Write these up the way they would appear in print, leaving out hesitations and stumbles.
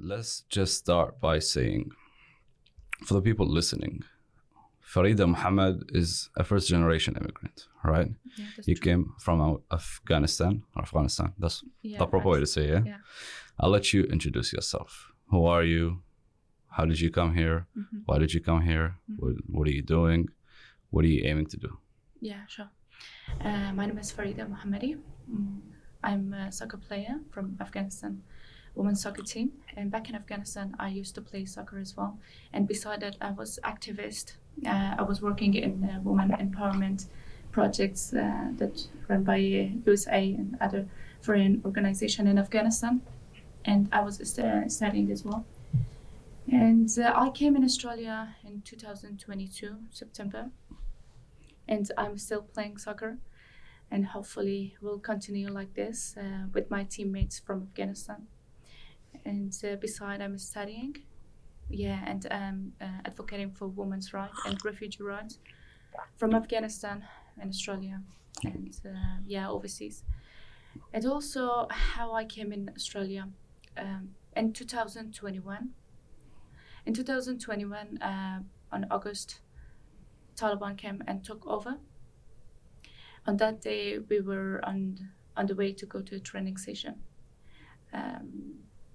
let's just start by saying, for the people listening, Farida Mohammad is a first-generation immigrant, right? Yeah, that's You true. came from Afghanistan. That's the proper way to say it. Yeah. I'll let you introduce yourself. Who are you? How did you come here? Mm-hmm. Why did you come here? What are you doing? What are you aiming to do? Yeah, sure. My name is Farida Mohammadi. I'm a soccer player from Afghanistan women's soccer team. And back in Afghanistan, I used to play soccer as well. And beside that, I was activist. I was working in women empowerment projects that run by USA and other foreign organizations in Afghanistan. And I was studying as well. And I came in Australia in 2022, September. And I'm still playing soccer. And hopefully will continue like this with my teammates from Afghanistan. And beside, I'm studying, and advocating for women's rights and refugee rights from Afghanistan and Australia, and overseas. And also how I came in Australia in 2021. In 2021, on August, Taliban came and took over. On that day, we were on the way to go to a training session.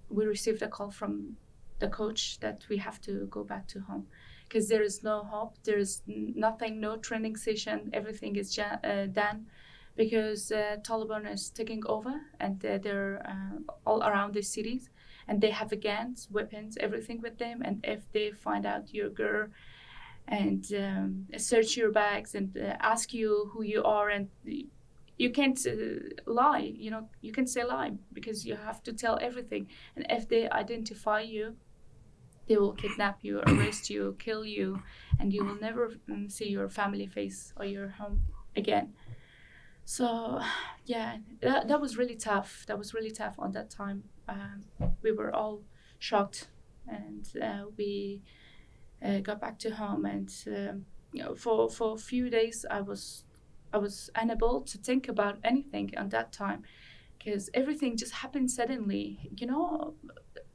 We received a call from the coach that we have to go back to home because there is no hope. There is nothing, no training session. Everything is done because Taliban is taking over and they're all around the cities and they have guns, weapons, everything with them. And if they find out you're a girl and search your bags and ask you who you are, and you can't lie, you can say lie because you have to tell everything. And if they identify you, they will kidnap you, arrest you, kill you, and you will never see your family face or your home again. So that was really tough. That was really tough on that time. We were all shocked, and we got back to home, and for a few days I was unable to think about anything on that time because everything just happened suddenly.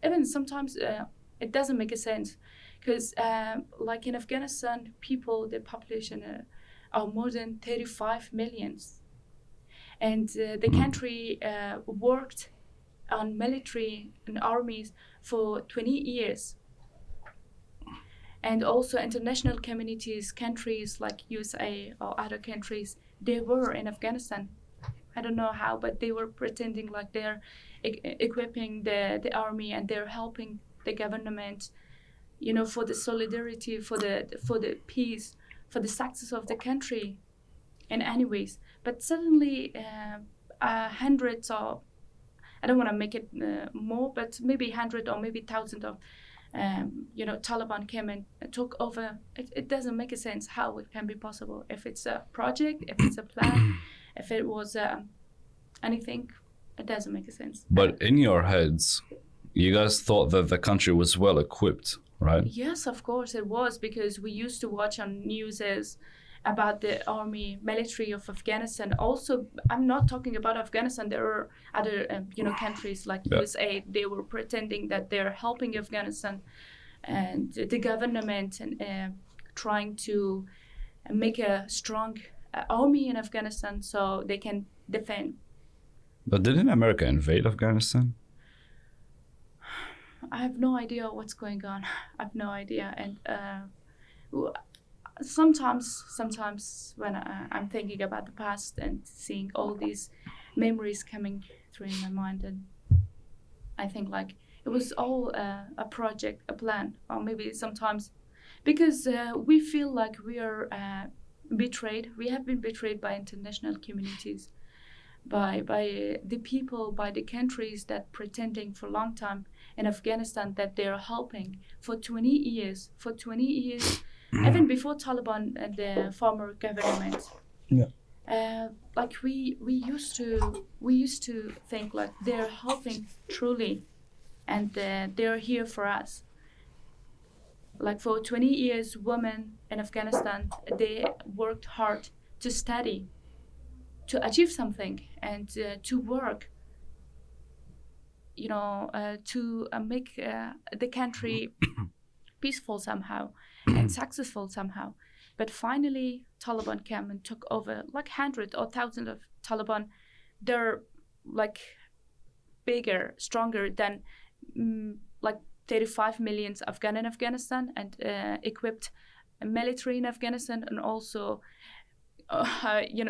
Even sometimes it doesn't make a sense because like in Afghanistan, the population are more than 35 million. And the country worked on military and armies for 20 years. And also international communities, countries like USA or other countries, they were in Afghanistan. I don't know how, but they were pretending like they're equipping the army and they're helping the government, for the solidarity, for the peace, for the success of the country in any ways. But suddenly hundreds of, I don't want to make it more, but maybe 100 or maybe 1,000 of Taliban came and took over. It doesn't make a sense how it can be possible. If it's a project, if it's a plan, if it was anything, it doesn't make a sense. But in your heads, you guys thought that the country was well equipped, right? Yes, of course it was, because we used to watch on news about the army, military of Afghanistan. Also, I'm not talking about Afghanistan. There are other, countries like USA. They were pretending that they're helping Afghanistan and the government and trying to make a strong army in Afghanistan so they can defend. But didn't America invade Afghanistan? I have no idea what's going on. I have no idea. And sometimes when I'm thinking about the past and seeing all these memories coming through in my mind, and I think like it was all a project, a plan, or maybe sometimes because we feel like we are betrayed. We have been betrayed by international communities, by the people, by the countries that pretending for a long time in Afghanistan that they are helping for 20 years. For 20 years. Even before Taliban and the former government, like we used to think like they're helping truly, and they're here for us. Like for 20 years, women in Afghanistan, they worked hard to study, to achieve something, and to work. to make the country peaceful somehow and successful somehow. But finally, Taliban came and took over, like hundreds or thousands of Taliban. They're like bigger, stronger than like 35 million Afghan in Afghanistan, and equipped military in Afghanistan, and also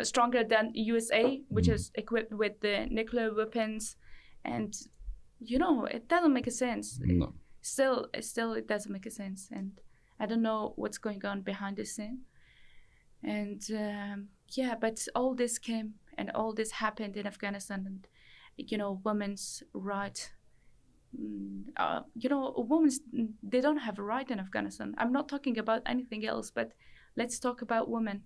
stronger than USA, which is equipped with the nuclear weapons. And it doesn't make a sense. No. Still it doesn't make a sense, and I don't know what's going on behind the scene. And but all this came and all this happened in Afghanistan, and women's right. Women, they don't have a right in Afghanistan. I'm not talking about anything else, but let's talk about women.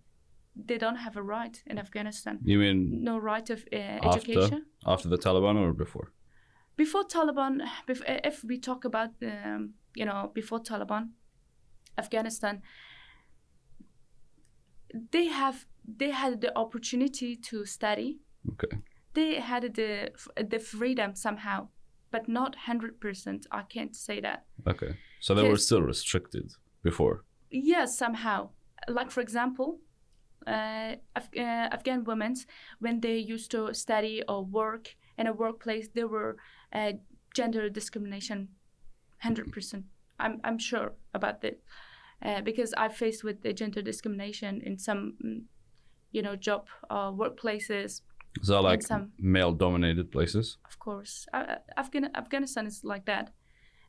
They don't have a right in Afghanistan. You mean no right of education? After the Taliban or before? Before Taliban, if we talk about before Taliban, Afghanistan, they had the opportunity to study. Okay. They had the freedom somehow, but not 100%. I can't say that. Okay. So they were still restricted before? Yes, somehow. Like, for example, Afghan women, when they used to study or work in a workplace, there were gender discrimination, 100%. I'm sure about that, because I faced with the gender discrimination in some, job workplaces. Is that like some male-dominated places? Of course, Afghanistan is like that.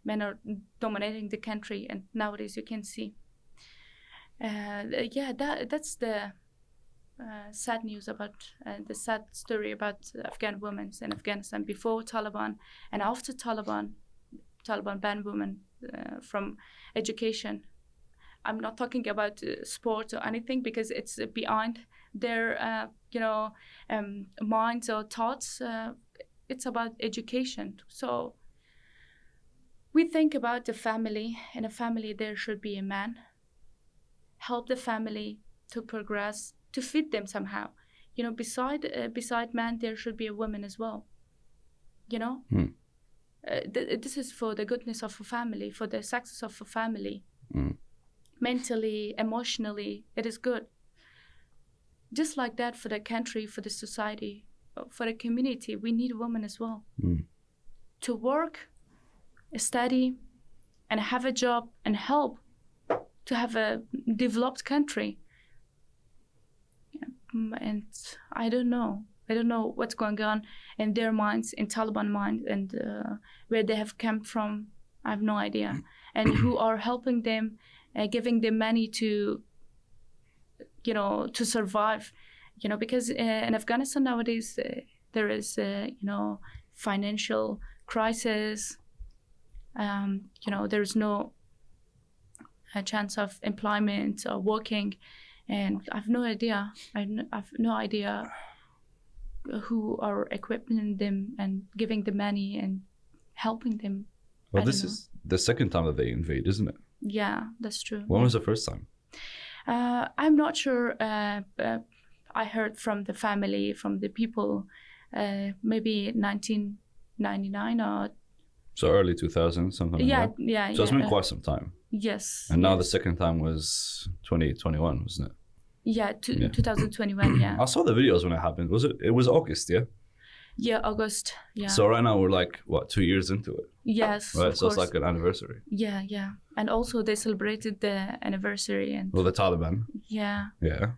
Men are dominating the country, and nowadays you can see. That's the sad news about the sad story about Afghan women in Afghanistan before Taliban and after Taliban. Taliban banned women from education. I'm not talking about sports or anything, because it's behind their minds or thoughts. It's about education. So we think about the family. In a family, there should be a man. Help the family to progress, to feed them somehow. Beside man, there should be a woman as well. This is for the goodness of a family, for the success of a family. Mentally, emotionally, it is good. Just like that, for the country, for the society, for the community, we need women as well. To work, study, and have a job and help to have a developed country. And I don't know what's going on in their minds, in Taliban minds, and where they have come from. I have no idea. And who are helping them, giving them money to survive. Because in Afghanistan nowadays, there is, financial crisis. There's no chance of employment or working, and I have no idea. I have no idea who are equipping them and giving them money and helping them. Well, this is the second time that they invade, isn't it? Yeah, that's true. When was the first time? I'm not sure. I heard from the family, from the people, maybe 1999 or... So early 2000s, something like that? Yeah. So it's been quite some time. Yes. And now the second time was 2021, wasn't it? Yeah, 2021, yeah. I saw the videos when it happened. It was August, yeah? Yeah, August, yeah. So right now we're like, 2 years into it? Yes, right, of so course. It's like an anniversary. Yeah. And also they celebrated the anniversary. And well, the Taliban. Yeah. Yeah.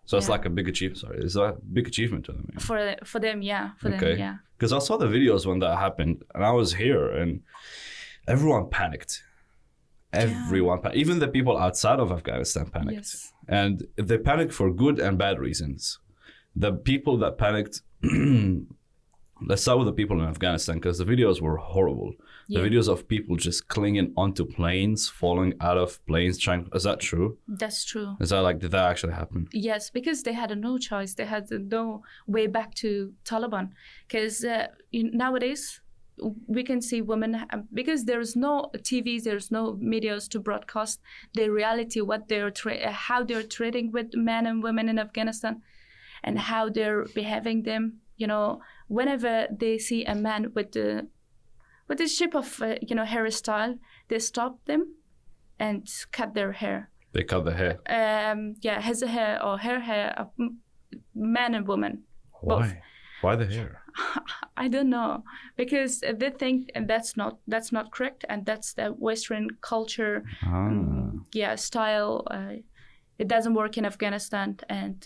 So it's like a big achievement. Sorry, it's a big achievement to them. Yeah. For them, yeah. Okay. Them, yeah. Because I saw the videos when that happened, and I was here, and everyone panicked. Even the people outside of Afghanistan panicked. Yes. And they panicked for good and bad reasons. The people that panicked, let's start with the people in Afghanistan, because the videos were horrible. The videos of people just clinging onto planes, falling out of planes, is that true? That's true. Did that actually happen? Yes, because they had no choice. They had no way back to Taliban. Because nowadays, we can see women, because there's no TVs, there's no medias to broadcast the reality, how they're treating with men and women in Afghanistan, and how they're behaving them. Whenever they see a man with with the shape of hairstyle, they stop them and cut their hair. They cut the hair. His hair or her hair, man and woman. Why? Both. Why the hair? I don't know, because they think that's not correct, and that's the Western culture, style. It doesn't work in Afghanistan, and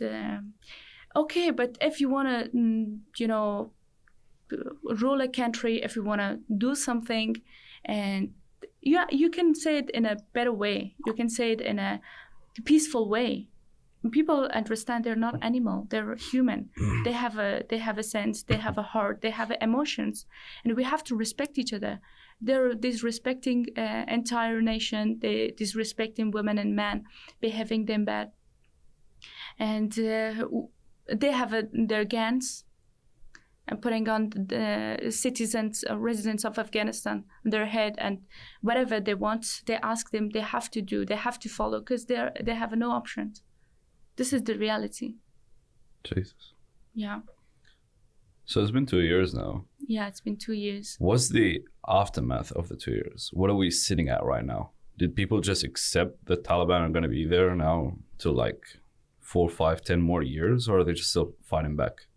okay, but if you want to, rule a country, if you want to do something, and you can say it in a better way. You can say it in a peaceful way. People understand they're not animal, they're human. They have a sense, they have a heart, they have emotions, and we have to respect each other. They're disrespecting entire nation, they disrespecting women and men, behaving them bad, and they have their guns and putting on the citizens, residents of Afghanistan on their head, and whatever they want, they ask them, they have to do, they have to follow, because they have no options. This is the reality. Jesus. Yeah. So it's been 2 years now. Yeah, it's been 2 years. What's the aftermath of the 2 years? What are we sitting at right now? Did people just accept the Taliban are going to be there now to like 4, 5, 10 more years, or are they just still fighting back?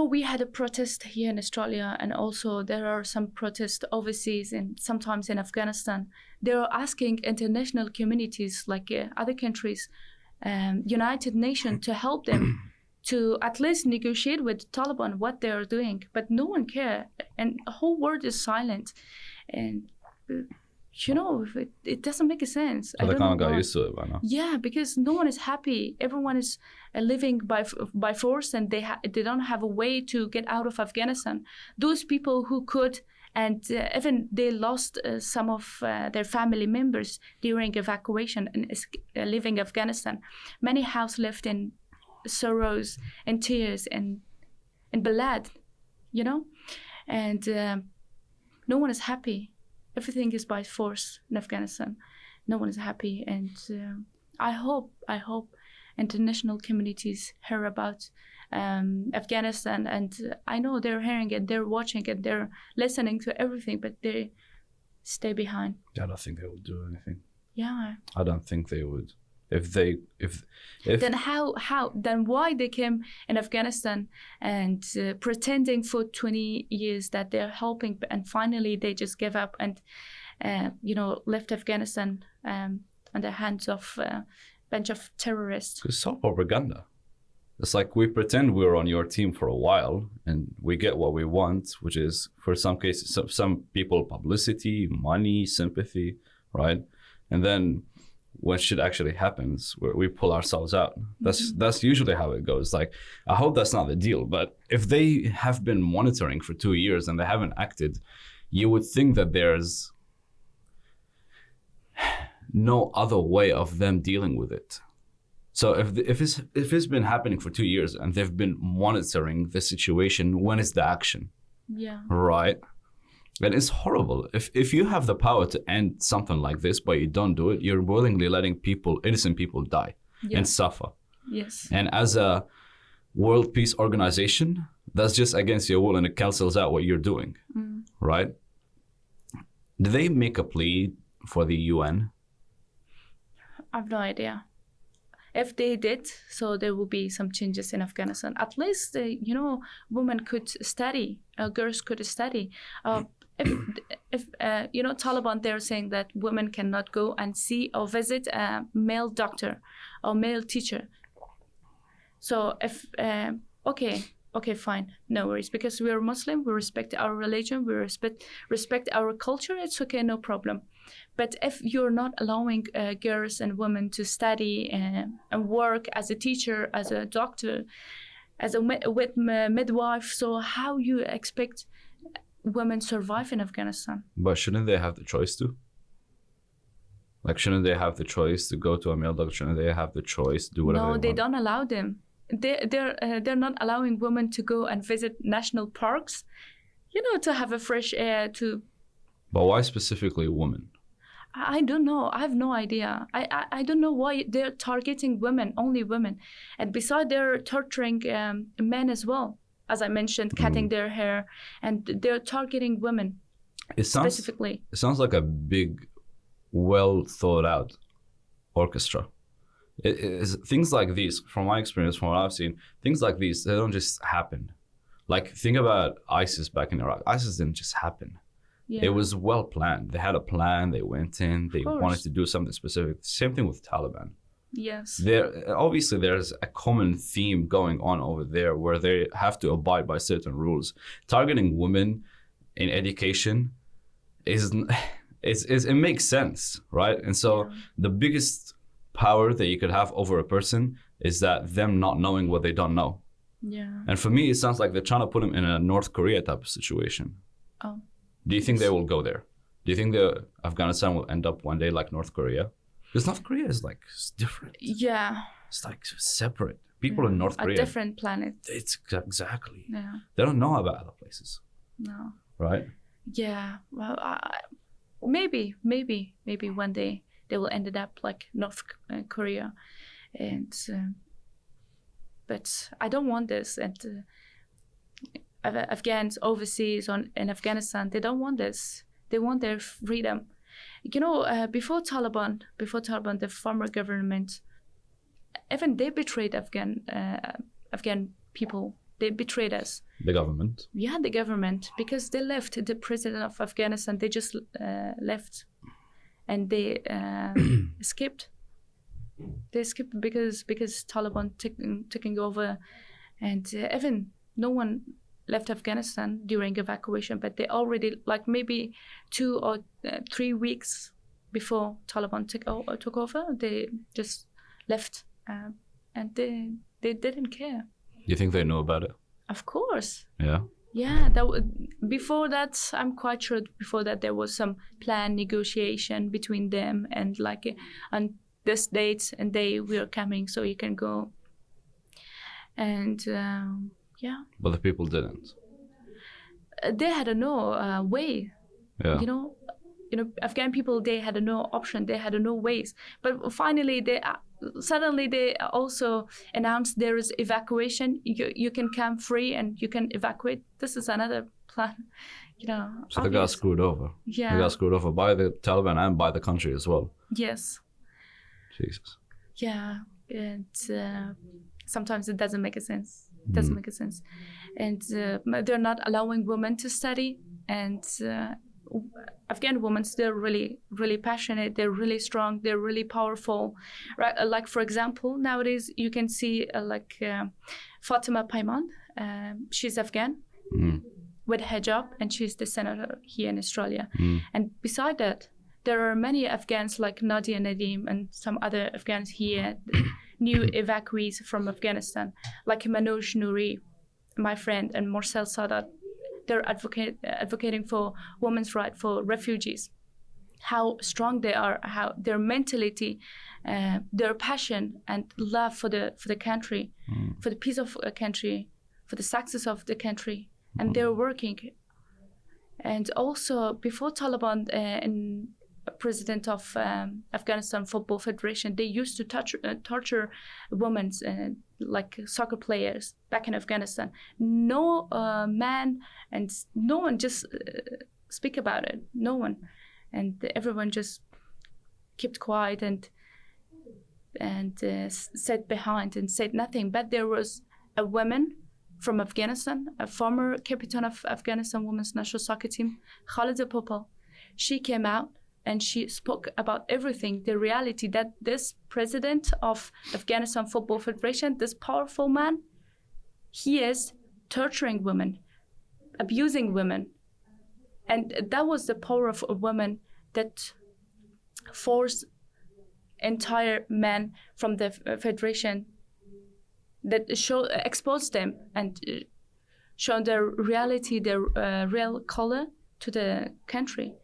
We had a protest here in Australia, and also there are some protests overseas and sometimes in Afghanistan. They're asking international communities like other countries, United Nations, to help them to at least negotiate with Taliban what they are doing. But no one cares, and the whole world is silent. And it doesn't make a sense. So they kind of got used to it by now. Yeah, because no one is happy. Everyone is living by force, and they don't have a way to get out of Afghanistan. Those people who could, and even they lost some of their family members during evacuation and leaving Afghanistan. Many house left in sorrows and tears and blood, and no one is happy. Everything is by force in Afghanistan. No one is happy, and I hope international communities hear about Afghanistan, and I know they're hearing it, they're watching it, they're listening to everything, but they stay behind. I don't think they would do anything. Yeah. I don't think they would. If then then why they came in Afghanistan and pretending for 20 years that they're helping, and finally they just gave up and left Afghanistan on the hands of a bunch of terrorists. It's all propaganda. It's like we pretend we're on your team for a while and we get what we want, which is, for some cases, some people, publicity, money, sympathy, right? And then when shit actually happens, we pull ourselves out. That's usually how it goes. Like, I hope that's not the deal. But if they have been monitoring for 2 years and they haven't acted, you would think that there's no other way of them dealing with it. So if it's been happening for 2 years and they've been monitoring the situation, when is the action? Yeah. Right. And it's horrible. If you have the power to end something like this, but you don't do it, you're willingly letting innocent people die and suffer. Yes. And as a World Peace Organization, that's just against your will, and it cancels out what you're doing, right? Do they make a plea for the UN? I have no idea. If they did, so there will be some changes in Afghanistan. At least, women could study, girls could study. If Taliban, they're saying that women cannot go and see or visit a male doctor or male teacher. So if, okay, fine, no worries, because we are Muslim, we respect our religion, we respect our culture, it's okay, no problem. But if you're not allowing girls and women to study and work as a teacher, as a doctor, as a midwife, so how you expect women survive in Afghanistan? But shouldn't they have the choice to? Like, shouldn't they have the choice to go to a male doctor? Shouldn't they have the choice to do whatever they want? No, they don't allow them. They're not allowing women to go and visit national parks, to have a fresh air, to... But why specifically women? I don't know. I have no idea. I don't know why they're targeting women, only women. And besides, they're torturing men as well. as I mentioned, cutting their hair, and they're targeting women specifically. It sounds like a big, well thought out orchestra. Things like these, from my experience, from what I've seen, things like these, they don't just happen. Like, think about ISIS back in Iraq. ISIS didn't just happen. Yeah. It was well planned. They had a plan. They went in. They wanted to do something specific. Same thing with Taliban. Yes. Obviously, there's a common theme going on over there where they have to abide by certain rules. Targeting women in education it makes sense, right? And so the biggest power that you could have over a person is that them not knowing what they don't know. Yeah. And for me, it sounds like they're trying to put them in a North Korea type of situation. Oh. Do you think they will go there? Do you think Afghanistan will end up one day like North Korea? Because North Korea is like different. Yeah. It's like separate. People in North Korea. A different planet. It's exactly. Yeah. They don't know about other places. No. Right? Yeah. Well, maybe one day they will end up like North Korea, and but I don't want this. And Afghans overseas in Afghanistan, they don't want this. They want their freedom. You know, before Taliban, the former government, even they betrayed Afghan people. They betrayed us. The government. Yeah, the government, because they left. The president of Afghanistan, they just left, and they escaped. They escaped because Taliban taking over, and even no one left Afghanistan during evacuation, but they already, like maybe 2 or 3 weeks before Taliban took over, they just left, and they didn't care. Do you think they know about it? Of course. Yeah. Yeah. Before that, I'm quite sure. Before that, there was some planned negotiation between them, and like on this date and day we are coming, so you can go. And yeah. But the people didn't. They had no way. Yeah. You know, Afghan people, they had no option. They had no ways. But finally, suddenly they also announced there is evacuation. You can come free and you can evacuate. This is another plan. You know. So they got screwed over. Yeah. They got screwed over by the Taliban and by the country as well. Yes. Jesus. Yeah, and sometimes it doesn't make a sense. It doesn't make a sense, and they're not allowing women to study. And Afghan women, they're really, really passionate. They're really strong. They're really powerful. Right? Like for example, nowadays you can see Fatima Payman. She's Afghan with hijab, and she's the senator here in Australia. And beside that, there are many Afghans like Nadia Nadim and some other Afghans here, new evacuees from Afghanistan, like Manoj Nouri, my friend, and Marcel Sadat. They're advocating for women's rights, for refugees. How strong they are, how their mentality, their passion and love for the country, for the peace of the country, for the success of the country, and they're working. And also before Taliban and president of Afghanistan Football Federation, they used to torture women like soccer players back in Afghanistan. No man and no one just speak about it. No one, and everyone just kept quiet and sat behind and said nothing. But there was a woman from Afghanistan, a former captain of Afghanistan women's national soccer team, Khalida Popal. She came out and she spoke about everything, the reality that this president of Afghanistan Football Federation, this powerful man, he is torturing women, abusing women. And that was the power of a woman that forced entire men from the federation, that exposed them and showed their reality, their real color to the country.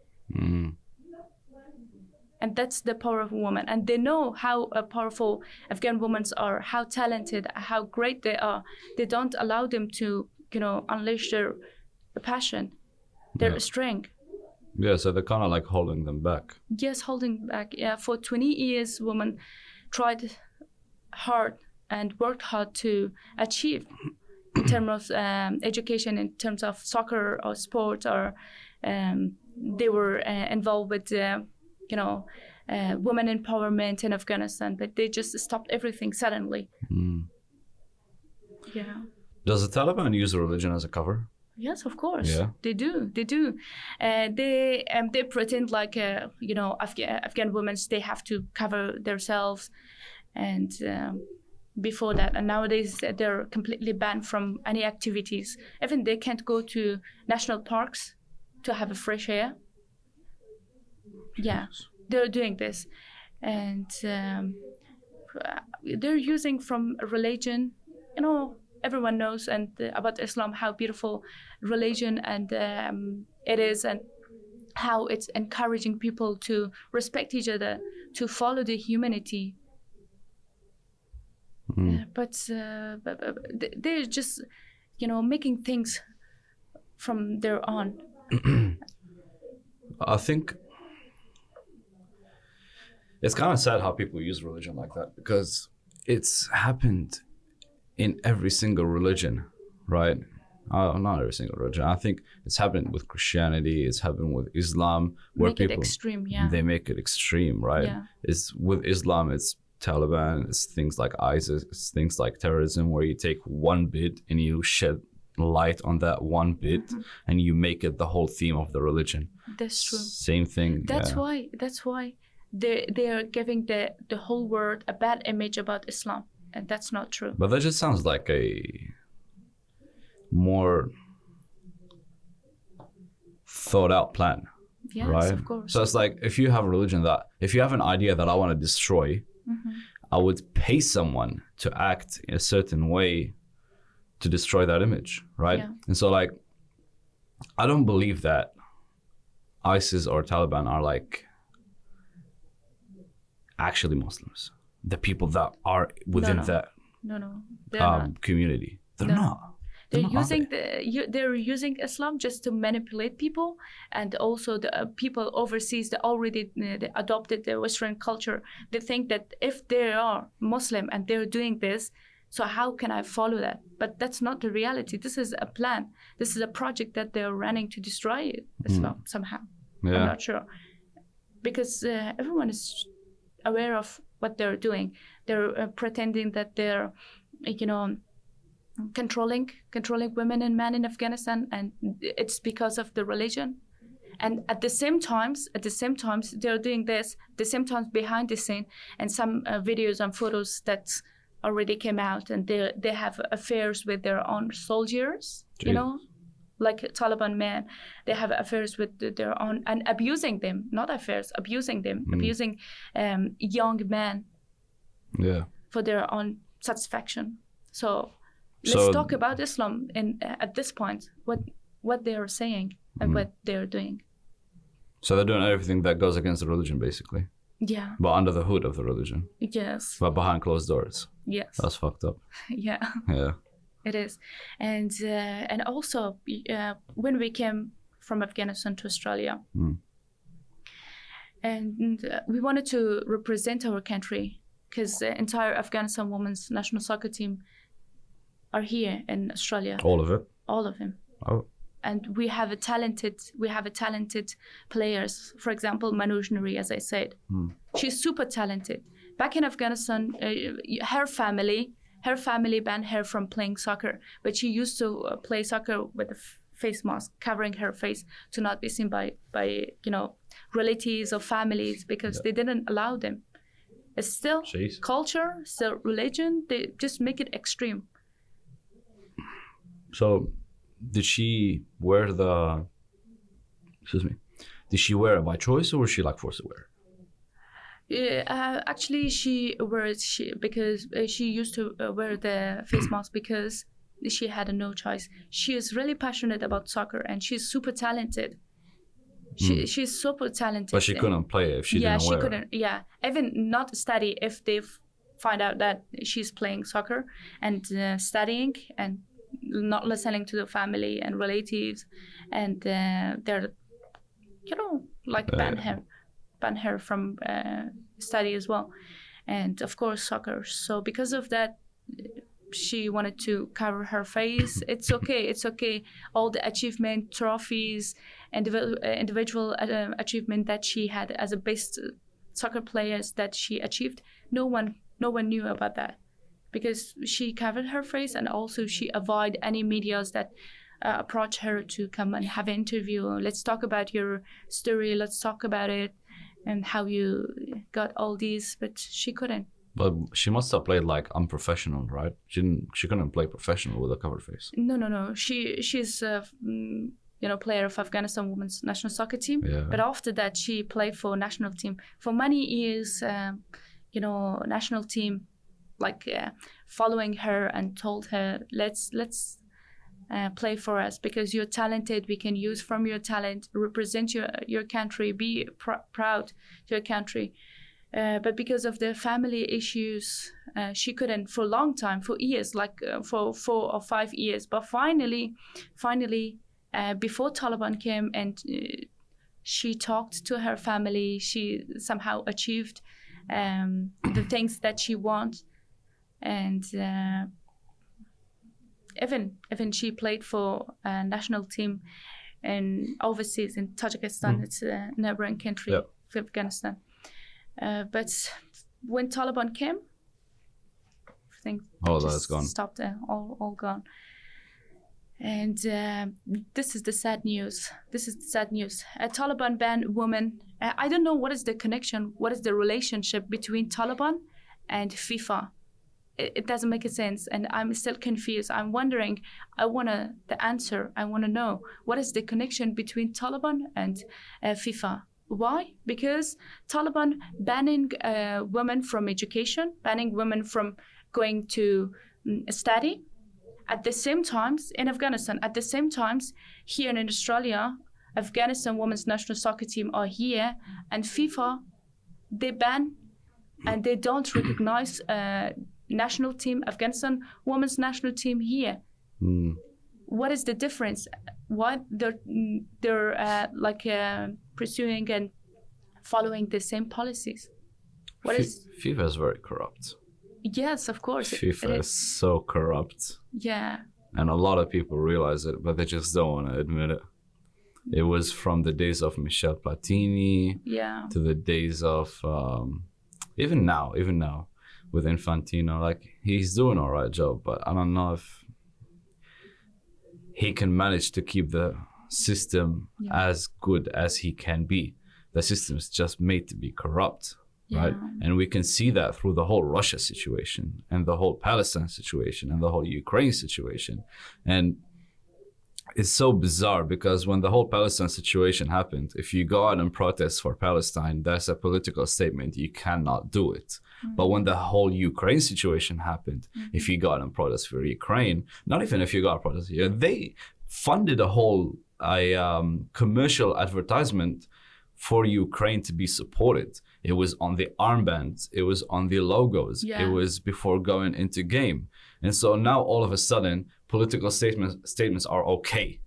And that's the power of a woman. And they know how powerful Afghan women are, how talented, how great they are. They don't allow them to, unleash their passion, their strength. Yeah, so they're kind of like holding them back. Yes, holding back. Yeah, for 20 years, women tried hard and worked hard to achieve, in terms of education, in terms of soccer or sport, or they were involved with, women empowerment in Afghanistan, but they just stopped everything suddenly. Yeah. Does the Taliban use religion as a cover? Yes, of course. Yeah. They do. They pretend like Afghan women, they have to cover themselves, and before that, and nowadays they're completely banned from any activities. Even they can't go to national parks to have a fresh air. Yeah, they're doing this, and they're using from religion. Everyone knows about Islam, how beautiful religion and it is, and how it's encouraging people to respect each other, to follow the humanity. But they're just, making things from their own. I think it's kind of sad how people use religion like that, because it's happened in every single religion, right? Not every single religion. I think it's happened with Christianity. It's happened with Islam, where make people it extreme, yeah. they make it extreme, right? Yeah. It's with Islam. It's Taliban. It's things like ISIS. It's things like terrorism, where you take one bit and you shed light on that one bit, and you make it the whole theme of the religion. That's true. Same thing. That's why they are giving the whole world a bad image about Islam, and that's not true. But that just sounds like a more thought out plan. Yes, right? of course. So it's like, if you have a religion if you have an idea that I want to destroy, I would pay someone to act in a certain way to destroy that image, right? Yeah. And so, like, I don't believe that ISIS or Taliban are like actually Muslims. The people that are within that community, they're not. They're using Islam just to manipulate people, and also the people overseas that already they adopted the Western culture. They think that if they are Muslim and they're doing this, so how can I follow that? But that's not the reality. This is a plan. This is a project that they're running to destroy Islam somehow. Yeah. I'm not sure, because everyone is aware of what they're doing. They're pretending that they're, controlling women and men in Afghanistan, and it's because of the religion. And at the same times they're doing this. At the same times, behind the scene, and some videos and photos that already came out, and they have affairs with their own soldiers. Jeez. Like Taliban men, they have affairs with their own, and abusing them. Not affairs, abusing them, abusing young men. Yeah. For their own satisfaction. So let's talk about Islam at this point, what they are saying and what they are doing. So they're doing everything that goes against the religion, basically. Yeah. But under the hood of the religion. Yes. But behind closed doors. Yes. That's fucked up. Yeah. Yeah. It is. And also, when we came from Afghanistan to Australia, and we wanted to represent our country, because the entire Afghanistan women's national soccer team are here in Australia. All of it? All of them. Oh. And we have a talented players. For example, Manoj Nuri, as I said, she's super talented. Back in Afghanistan, her family banned her from playing soccer, but she used to play soccer with a face mask, covering her face to not be seen by relatives or families, because they didn't allow them. It's still culture, still religion. They just make it extreme. So, did she wear it by choice, or was she like forced to wear it? Actually, she wears because she used to wear the face mask because she had no choice. She is really passionate about soccer, and she's super talented. She's super talented. But she couldn't play if she didn't wear it. Yeah, she couldn't. Yeah, even not study if they find out that she's playing soccer and studying and not listening to the family and relatives, and they're, ban her from study as well, and of course soccer. So because of that, she wanted to cover her face. It's okay. All the achievement, trophies, and individual achievement that she had as a best soccer players that she achieved, no one knew about that, because she covered her face, and also she avoided any medias that approach her to come and have an interview. Let's talk about your story. Let's talk about it and how you got all these, but she couldn't. But she must have played like unprofessional, right? She couldn't play professional with a covered face. No. She's a player of Afghanistan women's national soccer team. Yeah. But after that, she played for national team for many years. National team following her and told her, let's play for us because you're talented. We can use from your talent, represent your country, be proud to your country. But because of the family issues, she couldn't for a long time, for years, for 4 or 5 years. But finally, before Taliban came and she talked to her family, she somehow achieved the things that she wants. And even she played for a national team and overseas in Tajikistan. It's a neighboring country of Afghanistan. But when Taliban came, everything that's gone. Stopped, all gone. And this is the sad news. A Taliban banned women. I don't know what is the connection, what is the relationship between Taliban and FIFA. It doesn't make sense, and I'm still confused. I'm wondering. I want the answer. I want to know what is the connection between Taliban and FIFA. Why? Because Taliban banning women from education, banning women from going to study. At the same times in Afghanistan, at the same times here in Australia, Afghanistan women's national soccer team are here, and FIFA, they ban and they don't recognize national team, Afghanistan women's national team here. What is the difference? Why they're pursuing and following the same policies? FIFA is very corrupt. Yes, of course. FIFA is so corrupt. Yeah. And a lot of people realize it, but they just don't want to admit it. It was from the days of Michel Platini to the days of even now with Infantino. Like, he's doing all right job, but I don't know if he can manage to keep the system as good as he can be. The system is just made to be corrupt. Right. And we can see that through the whole Russia situation and the whole Palestine situation and the whole Ukraine situation. And it's so bizarre because when the whole Palestine situation happened, if you go out and protest for Palestine, that's a political statement. You cannot do it. But when the whole Ukraine situation happened, if you go out and protest for Ukraine, not even if you go out and protest, they funded a whole commercial advertisement for Ukraine to be supported. It was on the armbands, it was on the logos, it was before going into game. And so now all of a sudden, political statements are okay.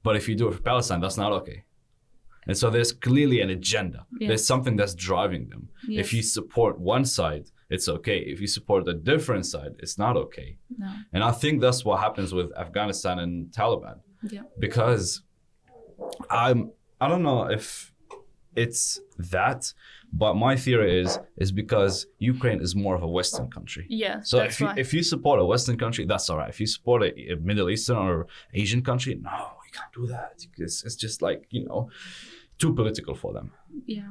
But if you do it for Palestine, that's not okay. And so there's clearly an agenda. There's something that's driving them. If you support one side, it's okay. If you support a different side, it's not okay. No. And I think that's what happens with Afghanistan and Taliban. Because I don't know if it's that, but my theory is because Ukraine is more of a Western country. So if you support a Western country, that's all right. If you support a Middle Eastern or Asian country, no, you can't do that. It's just like, too political for them.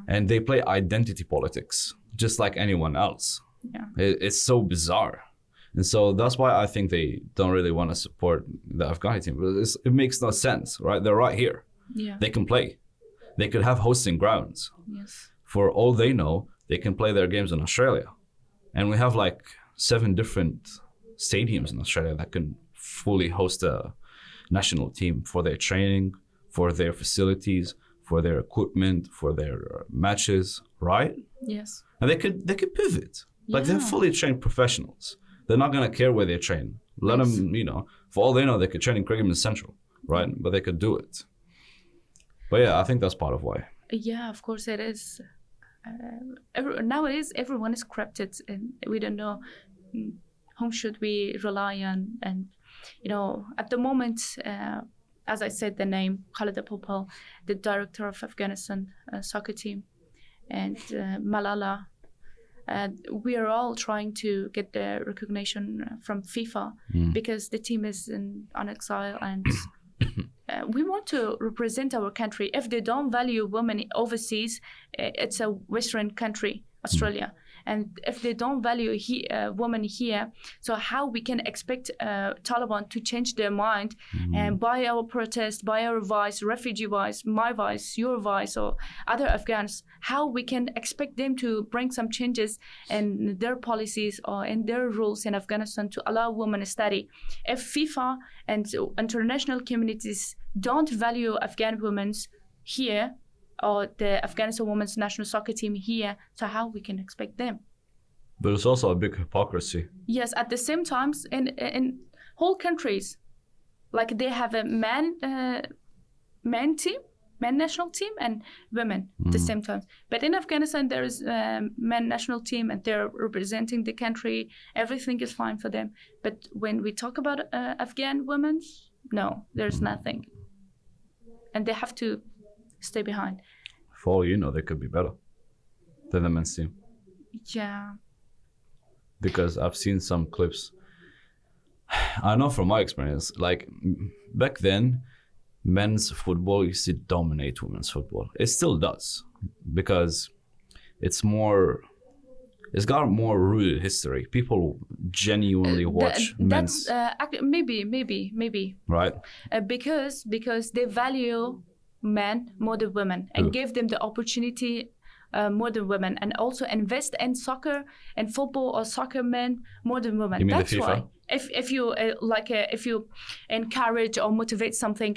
And they play identity politics just like anyone else. It's so bizarre. And so that's why I think they don't really want to support the Afghani team. It makes no sense, right? They're right here. They can play. They could have hosting grounds. For all they know, they can play their games in Australia. And we have like 7 different stadiums in Australia that can fully host a national team for their training, for their facilities, for their equipment, for their matches, right? And they could pivot. Like, they're fully trained professionals. They're not going to care where they train. Let them, for all they know, they could train in Crickman Central, right? But they could do it. But yeah, I think that's part of why. Yeah, of course it is. Nowadays, everyone is corrupted, and we don't know whom should we rely on? And, at the moment, as I said, the name Khalida Popal, the director of Afghanistan soccer team, and Malala, we are all trying to get the recognition from FIFA because the team is on exile, and we want to represent our country. If they don't value women overseas, it's a Western country, Australia. And if they don't value women here, so how we can expect Taliban to change their mind and by our protest, by our voice, refugee voice, my voice, your voice, or other Afghans, how we can expect them to bring some changes in their policies or in their rules in Afghanistan to allow women to study. If FIFA and international communities don't value Afghan women here, or the Afghanistan women's national soccer team here, so how we can expect them? But it's also a big hypocrisy. Yes, at the same time, in whole countries, like they have a man team, men national team, and women at the same time. But in Afghanistan, there is a men national team, and they're representing the country. Everything is fine for them. But when we talk about Afghan women, no, there's nothing, and they have to stay behind. For all you know, they could be better than the men's team. Yeah. Because I've seen some clips. I know from my experience, like back then, men's football used to dominate women's football. It still does, because it's got more rooted history. People genuinely watch men's. Maybe. Right. Because they value men more than women and give them the opportunity more than women, and also invest in soccer and football or soccer men more than women. You mean That's the FIFA? Why if you encourage or motivate something,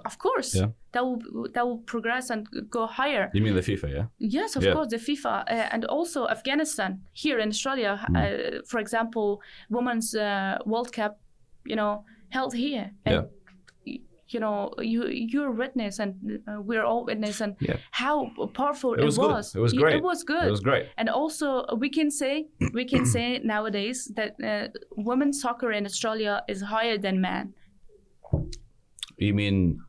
of course, that will progress and go higher. You mean the FIFA, yeah? Yes, of course, the FIFA, and also Afghanistan here in Australia. For example, Women's World Cup, held here. And you're witness, and we're all witness, and how powerful it was. It was great. It was good. It was great. And also we can say nowadays that women's soccer in Australia is higher than men. You mean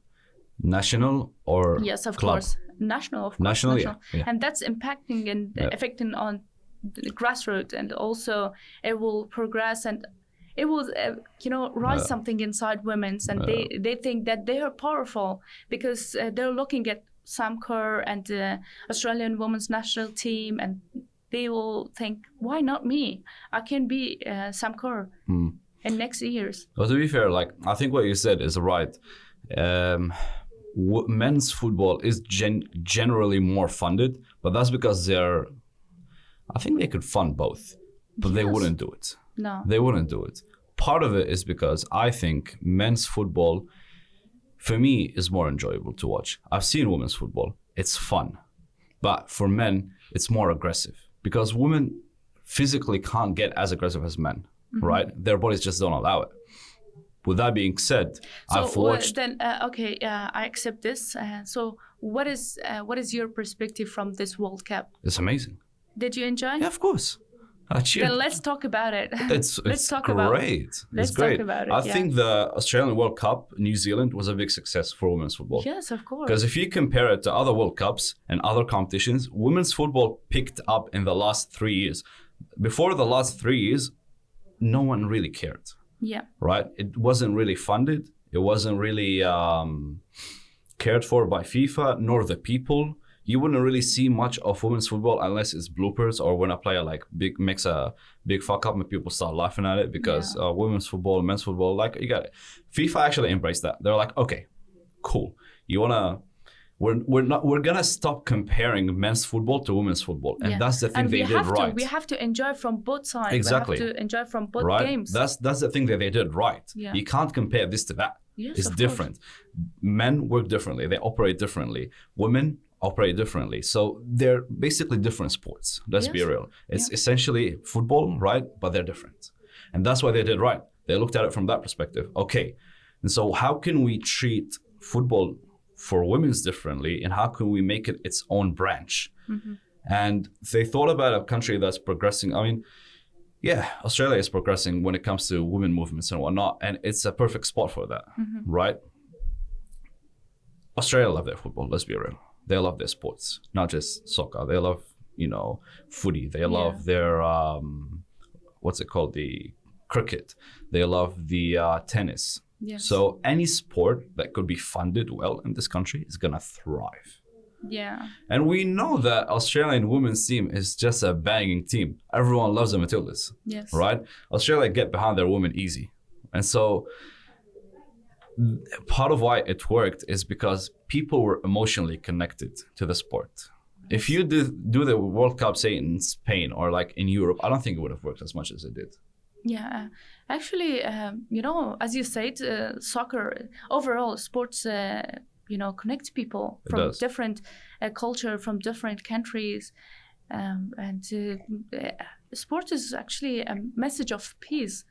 national or yes, of club? Course, national, of course, national. Yeah. And that's impacting and affecting on the grassroots, and also it will progress and it will, rise something inside women's, and they think that they are powerful because they're looking at Sam Kerr and the Australian women's national team, and they will think, why not me? I can be Sam Kerr in next years. Well, to be fair, I think what you said is right. Men's football is generally more funded, but that's because I think they could fund both, but they wouldn't do it. No. They wouldn't do it. Part of it is because I think men's football, for me, is more enjoyable to watch. I've seen women's football. It's fun. But for men, it's more aggressive because women physically can't get as aggressive as men, right? Their bodies just don't allow it. With that being said, I've watched... I accept this. So what is your perspective from this World Cup? It's amazing. Did you enjoy? Yeah, of course. Then let's talk about it. It's great. Let's talk about it. I think the Australian World Cup, New Zealand, was a big success for women's football. Yes, of course. Because if you compare it to other World Cups and other competitions, women's football picked up in the last 3 years. Before the last 3 years, no one really cared. Yeah. Right? It wasn't really funded. It wasn't really cared for by FIFA, nor the people. You wouldn't really see much of women's football unless it's bloopers or when a player makes a big fuck up and people start laughing at it because women's football, men's football, you got it. FIFA actually embraced that. They're like, okay, cool. We're gonna stop comparing men's football to women's football, and that's the thing they did right. We have to enjoy from both sides. Exactly. We have to enjoy from both games. That's the thing that they did right. Yeah. You can't compare this to that. Yes, it's different. Men work differently. They operate differently. Women operate differently. So they're basically different sports. Let's be real. It's essentially football, right? But they're different. And that's why they did right. They looked at it from that perspective. Okay. And so how can we treat football for women's differently, and how can we make it its own branch? And they thought about a country that's progressing. I mean, Yeah, Australia is progressing when it comes to women movements and whatnot, and it's a perfect spot for that, right? Australia love their football, let's be real. They love their sports, not just soccer. They love, footy. They love their, what's it called? The cricket. They love the tennis. Yes. So any sport that could be funded well in this country is going to thrive. Yeah. And we know that Australian women's team is just a banging team. Everyone loves the Matildas. Yes. Right? Australia get behind their women easy. And so part of why it worked is because people were emotionally connected to the sport. If you do the World Cup, say in Spain or like in Europe, I don't think it would have worked as much as it did. Yeah, actually, as you said, soccer, overall sports, connect people from different culture, from different countries. And sport is actually a message of peace,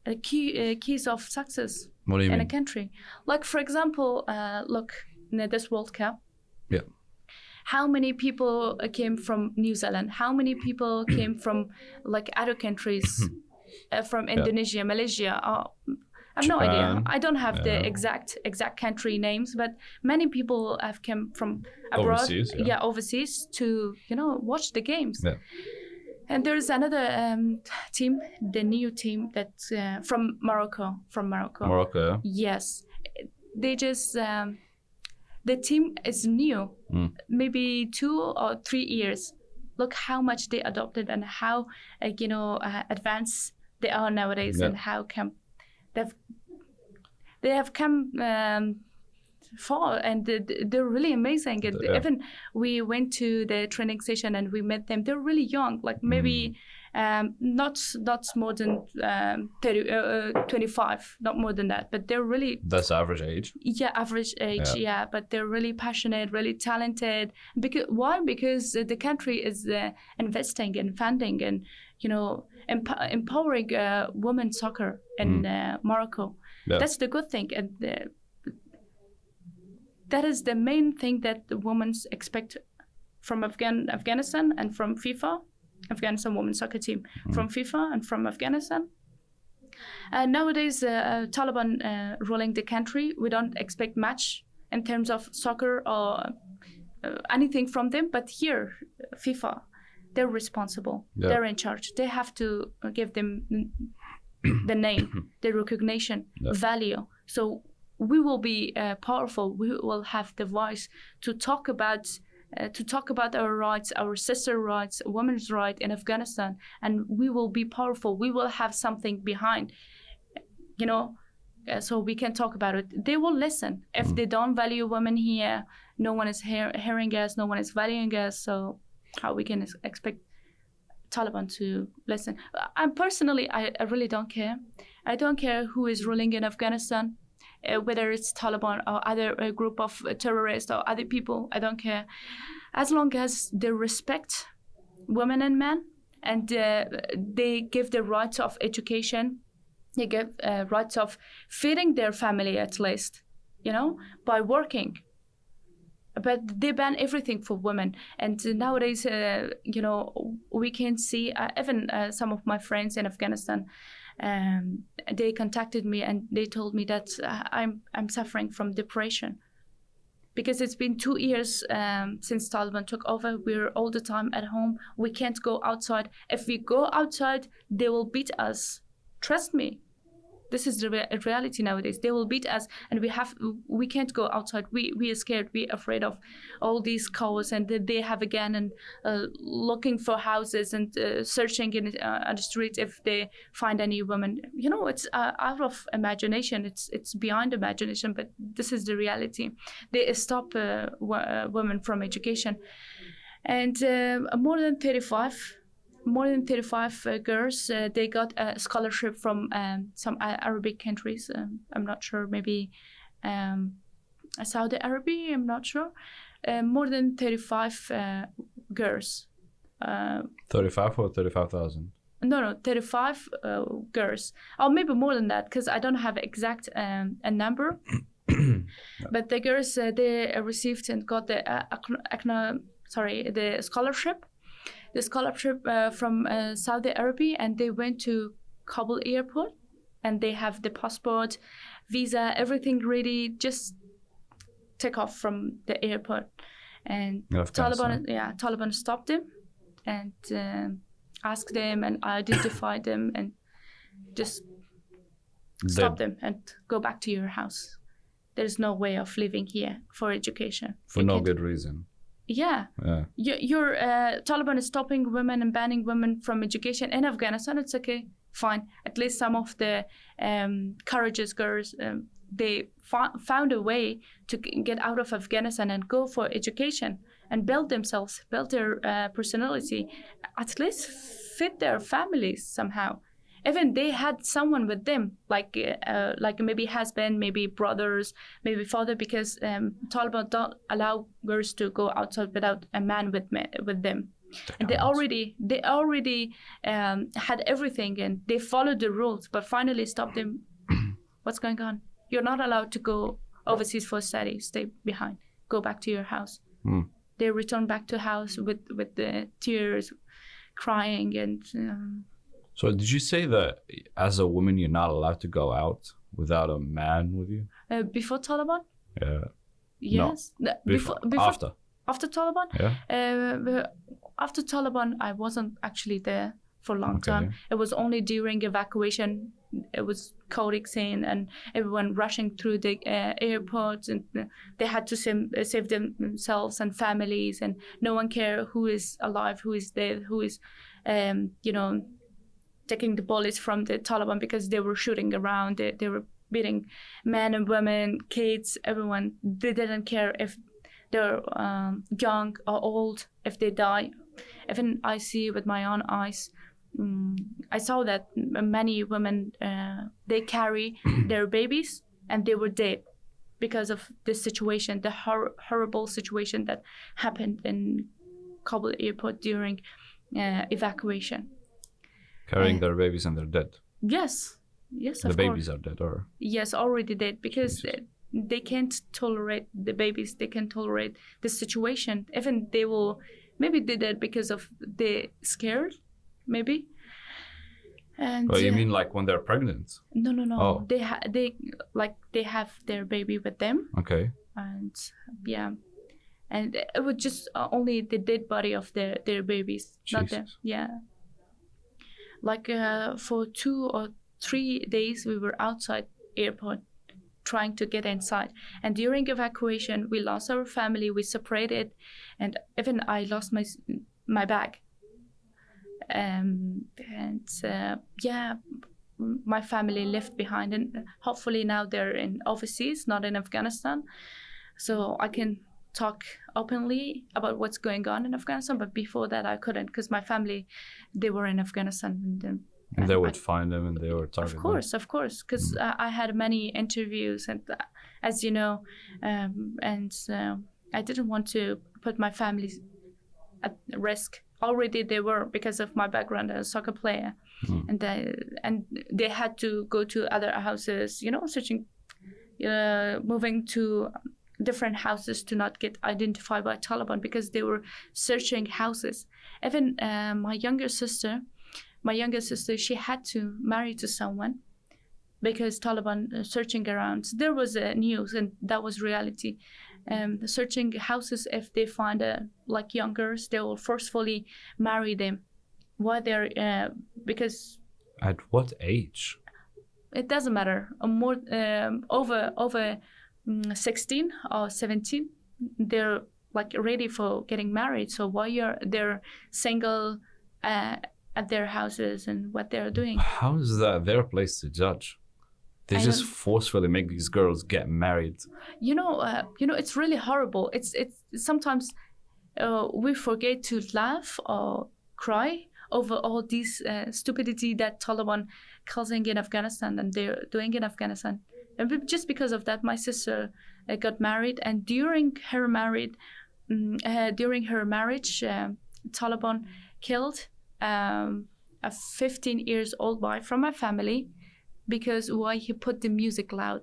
a keys of success in a country. Like, for example, look, in this World Cup. Yeah. How many people came from New Zealand? How many people came from like other countries, from Indonesia, Malaysia? I have no idea. I don't have the exact country names, but many people have come from abroad, overseas to watch the games. Yeah. And there's another team, the new team that's from Morocco. Morocco. Yes, they just. The team is new, maybe 2 or 3 years. Look how much they adopted and how advanced they are nowadays, and how they have come far, and they're really amazing. And even we went to the training session and we met them. They're really young, like maybe not more than 25, not more than that, but they're really... That's average age? Yeah, average age, yeah. But they're really passionate, really talented. Why? Because the country is investing and funding and, empowering women's soccer in Morocco. Yeah. That's the good thing. And that is the main thing that the women expect from Afghanistan and from FIFA. Afghanistan women's soccer team from FIFA and from Afghanistan. Nowadays, Taliban ruling the country. We don't expect much in terms of soccer or anything from them. But here, FIFA, they're responsible. Yeah. They're in charge. They have to give them the name, the recognition, value. So we will be powerful. We will have the voice to talk about our rights, our sister rights, women's rights in Afghanistan, and we will be powerful. We will have something behind, so we can talk about it. They will listen. If they don't value women here, no one is hearing us, no one is valuing us, so how we can expect Taliban to listen? Personally, I really don't care. I don't care who is ruling in Afghanistan. Whether it's Taliban or other group of terrorists or other people, I don't care. As long as they respect women and men, and they give the rights of education, they give rights of feeding their family at least, by working. But they ban everything for women. And nowadays, we can see, even some of my friends in Afghanistan, they contacted me and they told me that I'm suffering from depression because it's been 2 years since Taliban took over. We're all the time at home. We can't go outside. If we go outside, they will beat us. Trust me. This is the reality nowadays. They will beat us, and we can't go outside. We are scared. We're afraid of all these cows, and they have a gun and looking for houses and searching on the streets if they find any woman. It's out of imagination. It's beyond imagination, but this is the reality. They stop women from education, and more than 35 girls, they got a scholarship from some Arabic countries. I'm not sure, maybe Saudi Arabia, I'm not sure. More than 35 girls. 35 or 35,000? No, 35 girls. Or maybe more than that, because I don't have exact a number. But the girls, they received and got the scholarship the scholarship from Saudi Arabia, and they went to Kabul airport, and they have the passport, visa, everything ready, just take off from the airport. And Taliban stopped them and asked them and identified them and just stop them and go back to your house. There's no way of living here for education. For no good reason. Yeah. Your Taliban is stopping women and banning women from education in Afghanistan. It's okay, fine. At least some of the courageous girls, they found a way to get out of Afghanistan and go for education and build themselves, build their personality, at least fit their families somehow. Even they had someone with them, like maybe husband, maybe brothers, maybe father, because Taliban don't allow girls to go outside without a man with them. And they already had everything, and they followed the rules, but finally stopped them. What's going on? You're not allowed to go overseas for study. Stay behind. Go back to your house. They return back to house with the tears, crying and. So did you say that as a woman you're not allowed to go out without a man with you? Before Taliban? Yeah. Yes. No. Before After Taliban? Yeah. After Taliban, I wasn't actually there for a long time. It was only during evacuation. It was chaotic scene and everyone rushing through the airports, and they had to save themselves and families, and no one cared who is alive, who is dead, who is, taking the bullets from the Taliban, because they were shooting around. They were beating men and women, kids, everyone. They didn't care if they're young or old, if they die. Even I see with my own eyes, I saw that many women, they carry their babies and they were dead because of this situation, the horrible situation that happened in Kabul airport during evacuation. Carrying their babies and they're dead. Yes, the babies are dead, or? Yes, already dead, because they can't tolerate the babies. They can't tolerate the situation. Even they will, maybe they did because of they scared, maybe. And you mean like when they're pregnant? No. Oh. They have their baby with them. Okay. And and it was just only the dead body of their babies, Jesus. not them. Yeah. Like for 2 or 3 days, we were outside airport trying to get inside. And during evacuation, we lost our family, we separated, and even I lost my bag. My family left behind, and hopefully now they're in overseas, not in Afghanistan. So I can talk openly about what's going on in Afghanistan, but before that I couldn't, because my family, they were in Afghanistan. And they would find them and they were targeted. Of course, because I had many interviews, and as you know, I didn't want to put my family at risk. Already they were, because of my background as a soccer player, and they had to go to other houses, searching, moving to different houses to not get identified by Taliban, because they were searching houses. Even my younger sister, she had to marry to someone because Taliban searching around. So there was news, and that was reality. Searching houses, if they find young girls, they will forcefully marry them. Why they're because at what age? It doesn't matter. More over 16 or 17, they're ready for getting married. So while they're single at their houses and what they're doing. How is that their place to judge? They just forcefully make these girls get married. It's really horrible. It's sometimes we forget to laugh or cry over all these stupidity that Taliban causing in Afghanistan and they're doing in Afghanistan. And just because of that, my sister got married, and during her marriage, Taliban killed a 15 years old boy from my family, because why he put the music loud.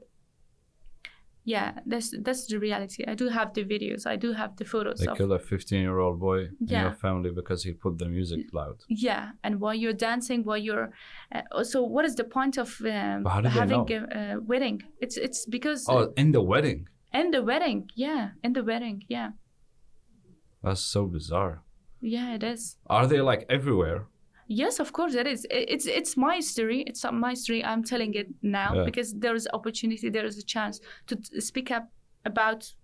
Yeah, that's the reality. I do have the videos. I do have the photos. They killed a 15-year-old boy in your family because he put the music loud. Yeah, and while you're dancing, while you're, so what is the point of having a wedding? It's because in the wedding. In the wedding, yeah, That's so bizarre. Yeah, it is. Are they like everywhere? Yes, of course it is. It's my story. It's my story. I'm telling it now because there is opportunity. There is a chance to speak up about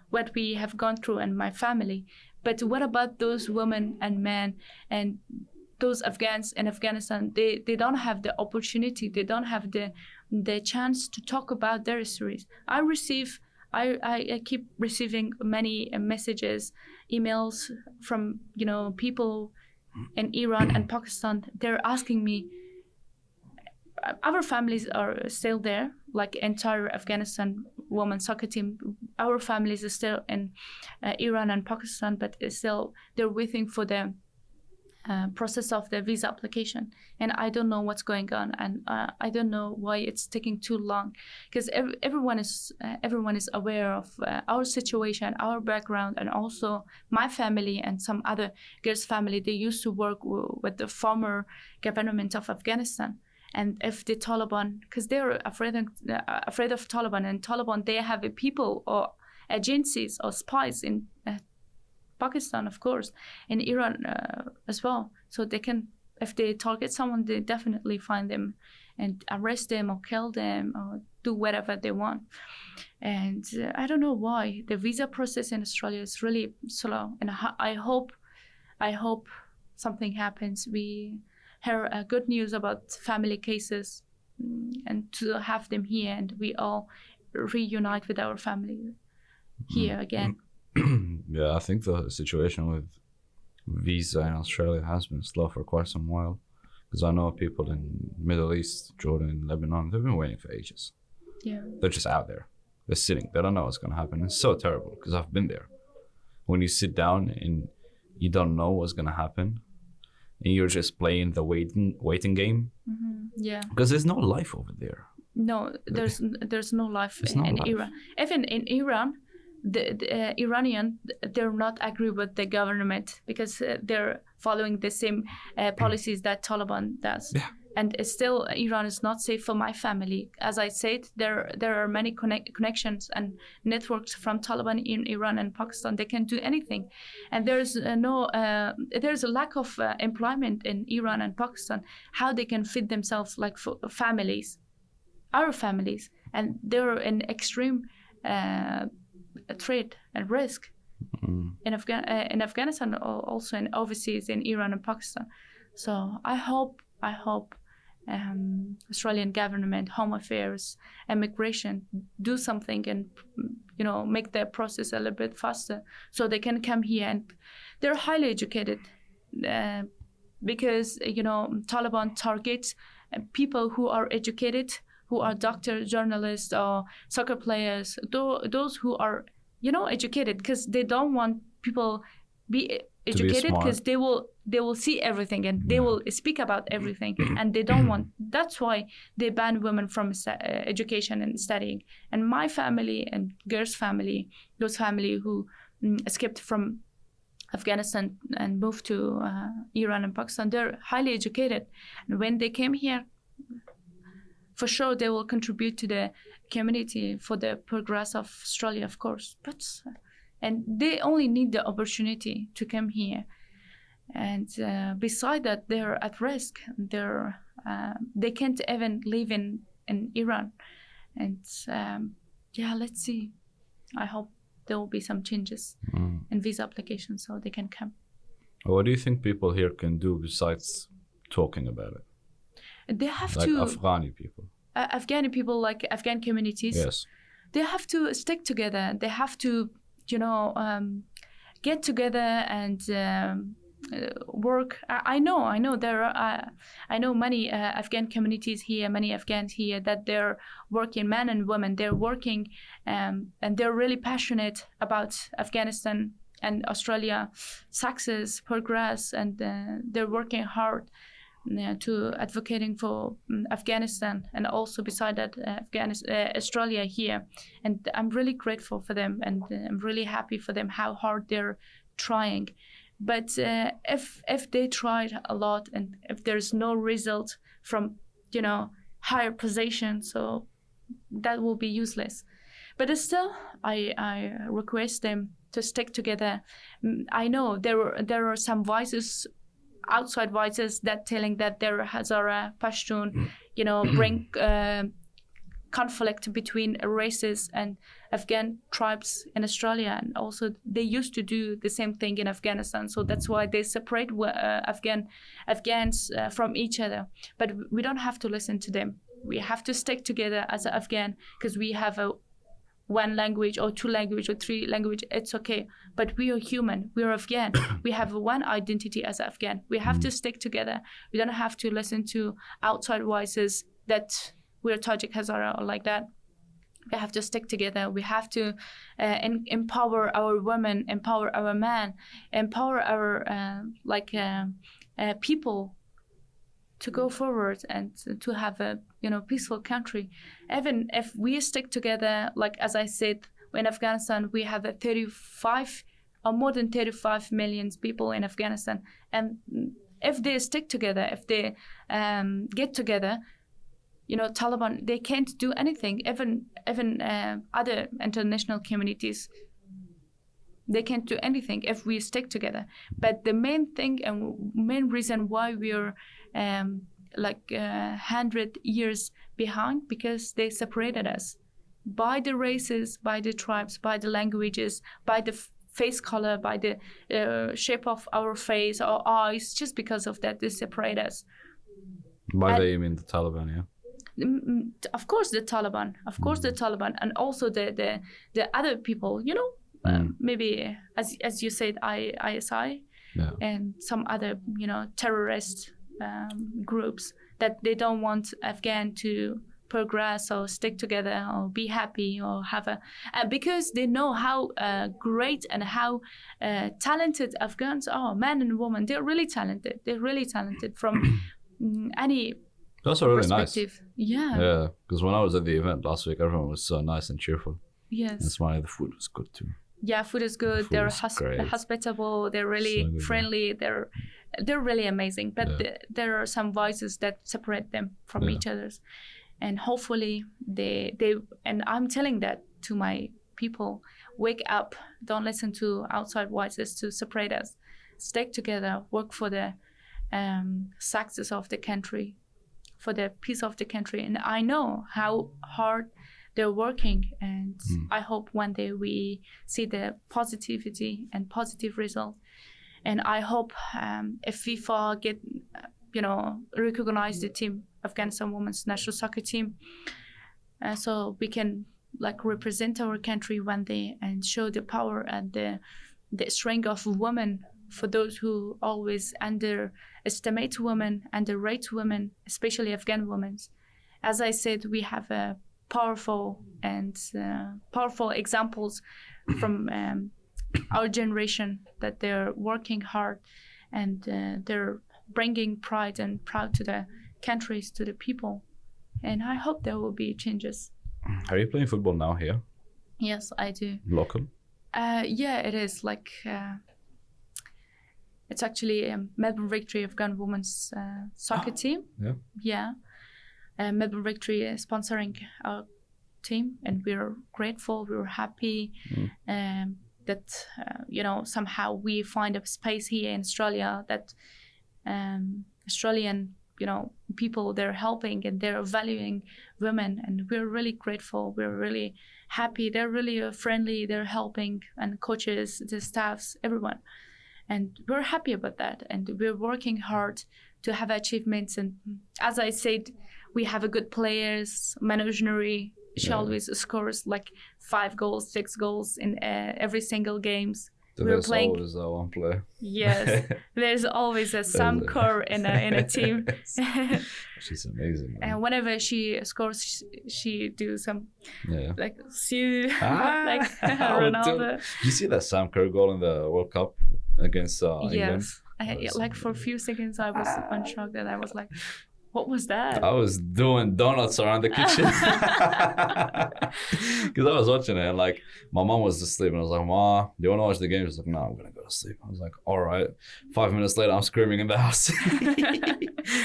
what we have gone through and my family. But what about those women and men and those Afghans in Afghanistan? They don't have the opportunity. They don't have the chance to talk about their stories. I keep receiving many messages, emails from people in Iran and Pakistan. They're asking me, our families are still there, like entire Afghanistan women's soccer team. Our families are still in Iran and Pakistan, but still they're waiting for the process of the visa application, and I don't know what's going on, and I don't know why it's taking too long, because everyone is aware of our situation, our background, and also my family and some other girls' family. They used to work with the former government of Afghanistan, and if the Taliban, because they're afraid of Taliban, and Taliban, they have people or agencies or spies in Pakistan, of course, in Iran as well. So they can, if they target someone, they definitely find them and arrest them or kill them or do whatever they want. And I don't know why the visa process in Australia is really slow. And I hope something happens. We hear good news about family cases, and to have them here, and we all reunite with our family here again. Yeah, I think the situation with visa in Australia has been slow for quite some while, because I know people in Middle East, Jordan, Lebanon, they've been waiting for ages. Yeah. They're just out there. They're sitting. They don't know what's going to happen. It's so terrible, because I've been there. When you sit down and you don't know what's going to happen, and you're just playing the waiting game. Mm-hmm. Yeah. Because there's no life over there. No, there's no life in Iran. Even in Iran, the Iranian, they're not agree with the government because they're following the same policies that Taliban does. Yeah. And still, Iran is not safe for my family. As I said, there are many connections and networks from Taliban in Iran and Pakistan. They can do anything, and there's there's a lack of employment in Iran and Pakistan. How they can feed themselves, like for families, our families, and they're in extreme threat and risk in Afghanistan, also in overseas in Iran and Pakistan. So I hope Australian government, Home Affairs, Immigration do something and make the process a little bit faster so they can come here. And they're highly educated because Taliban targets people who are educated, who are doctors, journalists, or soccer players, those who are educated, because they don't want people be educated, because they will see everything and they will speak about everything, and they don't want. That's why they ban women from education and studying. And my family and girls' family, those family who escaped from Afghanistan and moved to Iran and Pakistan, they're highly educated, and when they came here, for sure they will contribute to the community for the progress of Australia, of course. And they only need the opportunity to come here. And beside that, they're at risk. They can't even live in Iran. And let's see. I hope there will be some changes in visa applications so they can come. What do you think people here can do besides talking about it? They have like to. Afghani people. Afghani people, like Afghan communities. Yes. They have to stick together. They have to, get together and work. I know there are. I know many Afghan communities here, many Afghans here that they're working, men and women. They're working, and they're really passionate about Afghanistan and Australia success, progress, and they're working hard to advocating for Afghanistan, and also beside that Australia here. And I'm really grateful for them, and I'm really happy for them how hard they're trying. But if they tried a lot and if there's no result from higher position, so that will be useless. But still, I request them to stick together. I know there are some voices, outside voices, that telling that they're Hazara, Pashtun, bring conflict between races and Afghan tribes in Australia, and also they used to do the same thing in Afghanistan. So that's why they separate Afghans from each other. But we don't have to listen to them. We have to stick together as an Afghan, because we have one language or two language or three language. It's okay. But we are human. We are Afghan. We have one identity as Afghan. We have to stick together. We don't have to listen to outside voices that we're Tajik Hazara or like that. We have to stick together. We have to empower our women, empower our men, empower our people to go forward and to have a peaceful country. Even if we stick together, like as I said, in Afghanistan we have 35 or more than 35 million people in Afghanistan, and if they stick together, if they get together, Taliban, they can't do anything. Even other international communities, they can't do anything if we stick together. But the main thing and main reason why we're 100 years behind, because they separated us by the races, by the tribes, by the languages, by the face color, by the shape of our face or eyes. Just because of that, they separate us. By they, you mean the Taliban, yeah? Of course the Taliban, and also the other people, maybe as you said, ISI, and some other terrorist groups, that they don't want Afghan to progress or stick together or be happy or have because they know how great and how talented Afghans are, men and women. They're really talented from any That's really nice. Yeah, because when I was at the event last week, everyone was so nice and cheerful. Yes. That's why the food was good too. Yeah, food is good. They're hospitable. They're really friendly. They're really amazing. But there are some voices that separate them from each other, and hopefully they and I'm telling that to my people: wake up! Don't listen to outside voices to separate us. Stick together. Work for the success of the country, for the peace of the country. And I know how hard they're working, and I hope one day we see the positivity and positive result. And I hope if FIFA get recognize the team, Afghanistan women's national soccer team, so we can represent our country one day and show the power and the strength of women, for those who always underestimate women, underrate women, especially Afghan women. As I said, we have a powerful examples from our generation, that they're working hard and they're bringing pride and proud to the countries, to the people. And I hope there will be changes. Are you playing football now here? Yes, I do. Local? Yeah, it is it's actually a Melbourne Victory Afghan women's soccer team. Yeah. Melbourne Victory is sponsoring our team, and we're grateful. We're happy that somehow we find a space here in Australia, that Australian people, they're helping and they're valuing women, and we're really grateful. We're really happy. They're really friendly. They're helping, and coaches, the staffs, everyone. And we're happy about that, and we're working hard to have achievements. And as I said, we have a good players. Manojnuri, she always scores 5 goals, 6 goals in every single games. So there's always one player. Yes, there's always a Sam Kerr in a team. She's amazing. And whenever she scores, she do some Ronaldo. Did you see that Sam Kerr goal in the World Cup against England? Yes, Like for a few seconds, I was unshocked, and I was like, "What was that?" I was doing donuts around the kitchen because I was watching it, and like my mom was asleep, and I was like, "Ma, do you want to watch the game?" She's like, "No, I'm gonna go to sleep." I was like, "All right." 5 minutes later, I'm screaming in the house.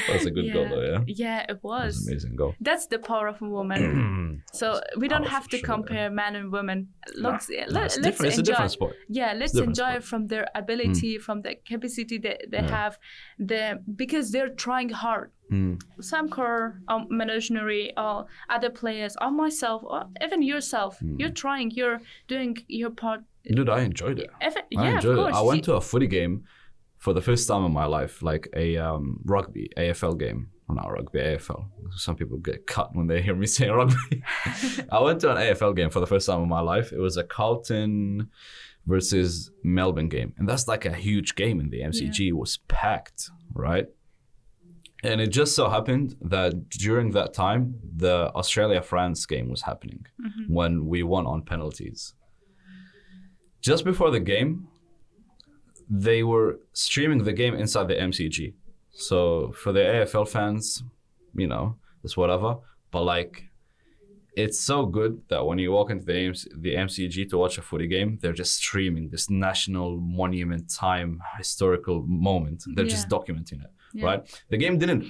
That's a good goal, though. Yeah. Yeah, it was. It was an amazing goal. That's the power of a woman. So we don't have to sure, compare man and woman. Let's It's enjoy. a different sport. Yeah, let's enjoy it from their ability, from the capacity that they have, because they're trying hard. Sam Kerr, Manojnuri, or other players, or myself, or even yourself. You're trying. You're doing your part. Dude, I enjoyed it. I enjoyed it. I went to a footy game for the first time in my life, like a rugby AFL game. Well, not rugby, AFL. Some people get cut when they hear me say rugby. I went to an AFL game for the first time in my life. It was a Carlton versus Melbourne game. And that's like a huge game in the MCG. It was packed, right? And it just so happened that during that time, the Australia-France game was happening when we won on penalties. Just before the game, they were streaming the game inside the MCG. So for the AFL fans, you know, it's whatever. But like, it's so good that when you walk into the MCG to watch a footy game, they're just streaming this national monument time historical moment. They're just documenting it, right? The game didn't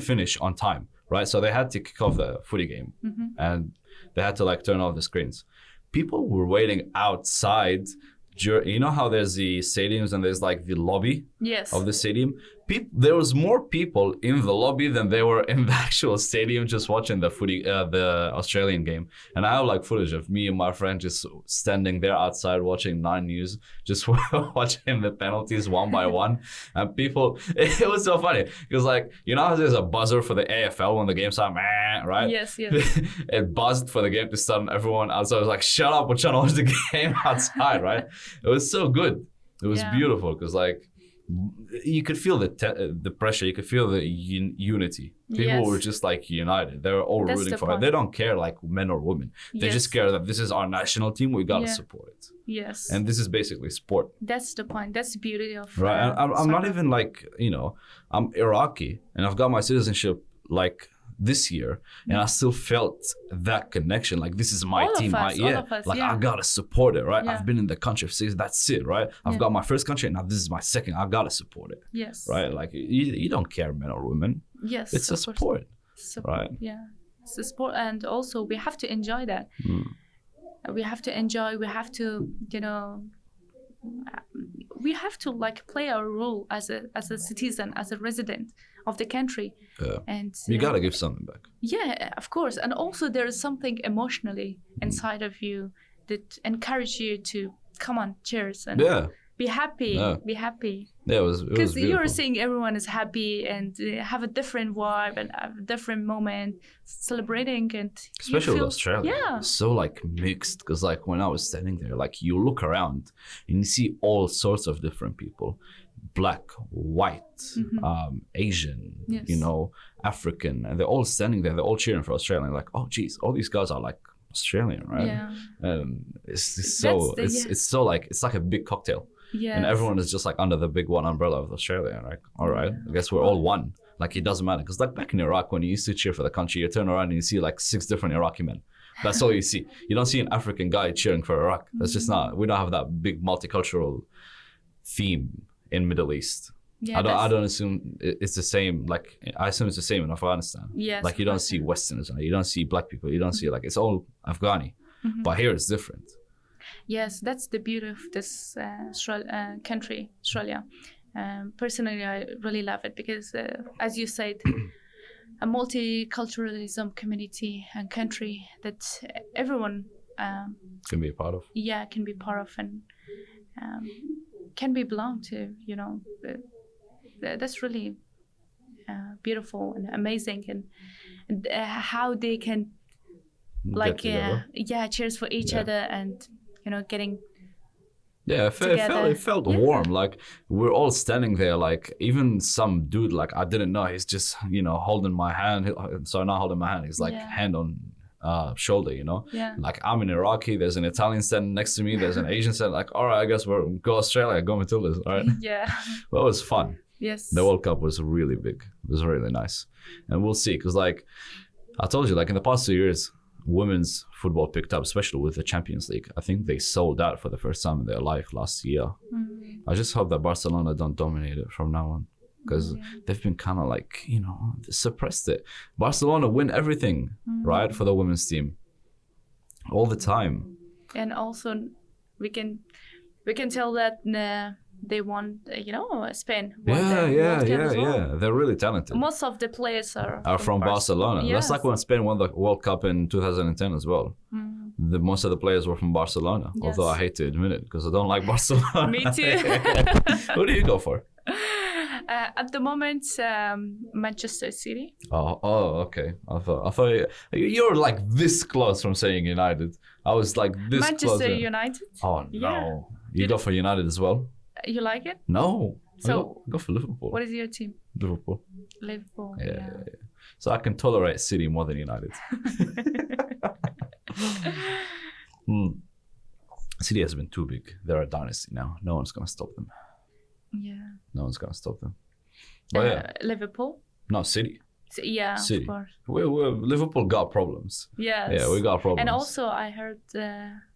finish on time, right? So they had to kick off the footy game, and they had to like turn off the screens. People were waiting outside. You know how there's the stadiums and there's like the lobby of the stadium? There was more people in the lobby than there were in the actual stadium just watching the the Australian game. And I have like footage of me and my friend just standing there outside watching 9 News, just watching the penalties one by one. And people, it was so funny because like, you know how there's a buzzer for the AFL when the game starts, right? Yes. It buzzed for the game to start and everyone outside was like, shut up, we're trying to watch the game outside, right? It was so good. It was beautiful because like, you could feel the pressure. You could feel the unity. People were just like united. They were all rooting for it. They don't care like men or women. They just care that this is our national team. We gotta support it. Yes. And this is basically sport. That's the point. That's the beauty of right. And I'm not even like, you know, I'm Iraqi and I've got my citizenship like this year, and I still felt that connection. Like this is my team. I gotta support it, right? I've been in the country for 6 years. That's it, right? I've got my first country, and now this is my second. I gotta support it. Yes. Right? Like you don't care men or women. Yes. It's a sport. Right? Yeah. It's a sport, and also we have to enjoy that. We have to enjoy. We have to, you know. We have to like play our role as a citizen, as a resident of the country, and you gotta give something back. Yeah, of course, and also there is something emotionally inside of you that encourage you to come on, cheers, and be happy, be happy. Yeah, it was because you're seeing everyone is happy and have a different vibe and have a different moment celebrating, and especially with Australia, it's so like mixed because like when I was standing there, like you look around and you see all sorts of different people. Black, white, Asian, you know, African, and they're all standing there. They're all cheering for Australia. Like, oh, geez, all these guys are like Australian, right? Yeah. It's so like it's like a big cocktail. Yeah. And everyone is just like under the big one umbrella of Australia. Like, all right, I guess we're all one. Like it doesn't matter because like back in Iraq when you used to cheer for the country, you turn around and you see like 6 different Iraqi men. That's all you see. You don't see an African guy cheering for Iraq. That's just not. We don't have that big multicultural theme in Middle East. Yeah, I don't assume it's the same. Like I assume it's the same in Afghanistan. Yes. Like you don't see Westerners, you don't see black people, you don't see like it's all Afghani. But here it's different. Yes, that's the beauty of this country, Australia. Personally, I really love it because, as you said, a multiculturalism community and country that everyone can be a part of. Yeah, can be part of and can be belong to. You know, that's really beautiful and amazing, and how they can like cheers for each other and you know getting. Yeah, it felt warm. Like we're all standing there. Like even some dude, like I didn't know. He's just holding my hand. So not holding my hand. He's like hand on shoulder, you know? Yeah. Like I'm an Iraqi, there's an Italian standing next to me, there's an Asian standing, like, all right, I guess we'll go Australia, go Matildas, all right? Yeah. Well, it was fun. Yes. The World Cup was really big. It was really nice. And we'll see, because like I told you, like in the past 2 years, women's football picked up, especially with the Champions League. I think they sold out for the first time in their life last year. I just hope that Barcelona don't dominate it from now on, because they've been kind of like, you know, suppressed it. Barcelona win everything, right, for the women's team all the time. And also we can tell that they won, you know, Spain won the World Cup as well. They're really talented. Most of the players are from Barcelona. Yes. That's like when Spain won the World Cup in 2010 as well. Most of the players were from Barcelona, although I hate to admit it because I don't like Barcelona. Me too. Who do you go for? At the moment, Manchester City. Oh, okay. I thought you were like this close from saying United. I was like this close. Manchester United. Oh no, Yeah. you go for United as well? You like it? No. So I go for Liverpool. what is your team? Liverpool. Liverpool. Yeah. So I can tolerate City more than United. City has been too big. They're a dynasty now. No one's gonna stop them. Yeah. No one's gonna stop them. But Liverpool. no, City. So, yeah, City. of course. Liverpool got problems. Yes. Yeah, we got problems. And also, I heard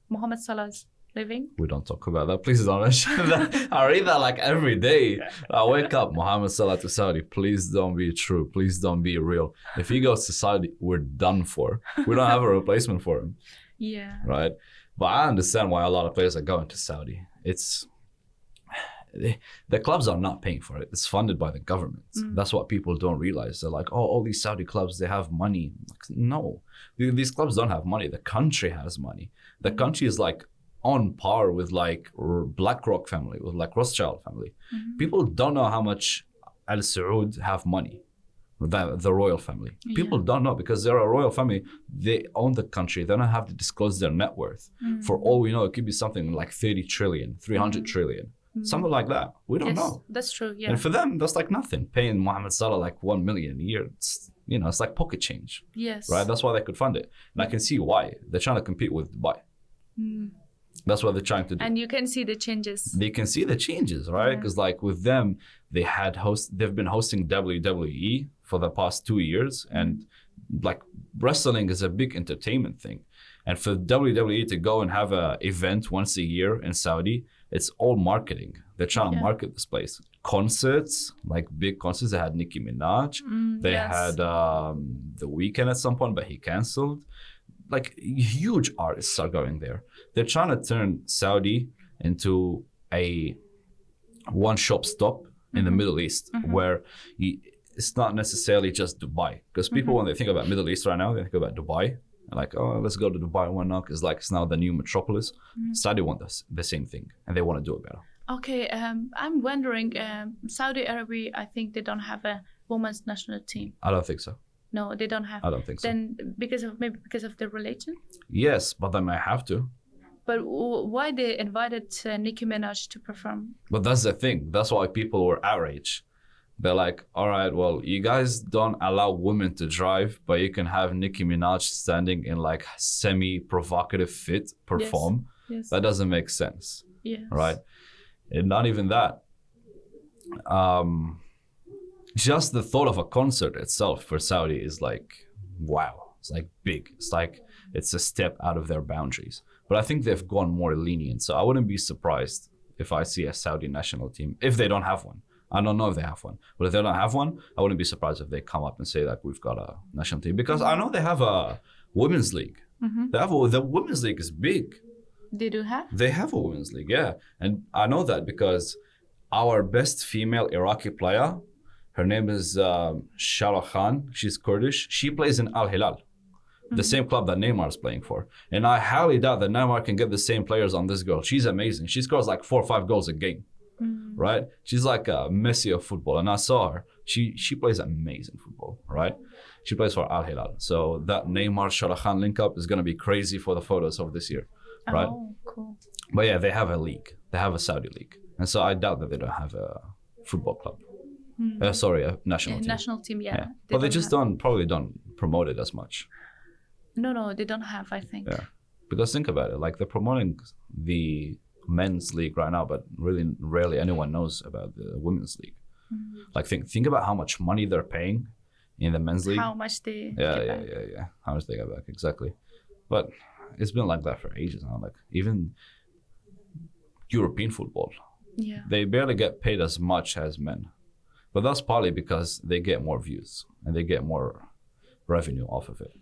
Mohamed Salah's leaving. We don't talk about that. Please don't mention that. I read that like every day. I wake up, Mohamed Salah to Saudi. Please don't be true. Please don't be real. If he goes to Saudi, we're done for. We don't have a replacement for him. Yeah. Right? But I understand why a lot of players are going to Saudi. The clubs are not paying for it. It's funded by the government. That's what people don't realize. They're like, oh, all these Saudi clubs, they have money. Like, no, these clubs don't have money. The country has money. The country is like on par with like BlackRock family, with like Rothschild family. People don't know how much Al Saud have money, the royal family. People don't know because they're a royal family. They own the country. They don't have to disclose their net worth. For all we know, it could be something like 30 trillion, 300 trillion. Something like that. We don't know. That's true. Yeah. And for them, that's like nothing. Paying Mohamed Salah like 1 million a year, it's like pocket change. Yes. Right? That's why they could fund it. And I can see why. They're trying to compete with Dubai. That's what they're trying to do. And you can see the changes. They can see the changes, right? Because like with them, they've been hosting WWE for the past 2 years. And like wrestling is a big entertainment thing. And for WWE to go and have an event once a year in Saudi, it's all marketing. They're trying to market this place. Concerts, like big concerts. They had Nicki Minaj. They had The Weeknd at some point, but he canceled. Like huge artists are going there. They're trying to turn Saudi into a one-shop stop in the Middle East, where it's not necessarily just Dubai. Because people, when they think about Middle East right now, they think about Dubai. Like, oh, let's go to Dubai. Why not? Because like it's now the new metropolis. Saudi want the same thing, and they want to do it better. Okay, I'm wondering, Saudi Arabia, I think they don't have a women's national team. I don't think so. No, they don't have. I don't think so. Then because of the religion? Yes, but they might have to. But why they invited Nicki Minaj to perform? But that's the thing. That's why people were outraged. They're like, all right, well, you guys don't allow women to drive, but you can have Nicki Minaj standing in like semi-provocative fit perform. Yes. That doesn't make sense. Yes. Right? And not even that. Just the thought of a concert itself for Saudi is like, wow. It's like big. It's like it's a step out of their boundaries. But I think they've gone more lenient. So I wouldn't be surprised if I see a Saudi national team, if they don't have one. I don't know if they have one. But if they don't have one, I wouldn't be surprised if they come up and say that we've got a national team. Because I know they have a women's league. The women's league is big. They do have? They have a women's league, yeah. And I know that because our best female Iraqi player, her name is Shara Khan. She's Kurdish. She plays in Al Hilal, the same club that Neymar is playing for. And I highly doubt that Neymar can get the same players on this girl. She's amazing. She scores like 4 or 5 goals a game. Right? She's like a Messi of football. And I saw her. She plays amazing football, right? She plays for Al Hilal. So that Neymar Shara Khan link up is going to be crazy for the photos of this year, right? Oh, cool. But yeah, they have a league. They have a Saudi league. And so I doubt that they don't have a football club. A national team. National team, yeah. But they just probably don't promote it as much. No, they don't have, I think. Yeah, because think about it. Like they're promoting the men's league right now, but really rarely anyone knows about the women's league. Like think about how much money they're paying in the men's league. How much they Yeah. How much they get back, exactly. But it's been like that for ages now. Like even European football, Yeah. they barely get paid as much as men. But that's partly because they get more views and they get more revenue off of it.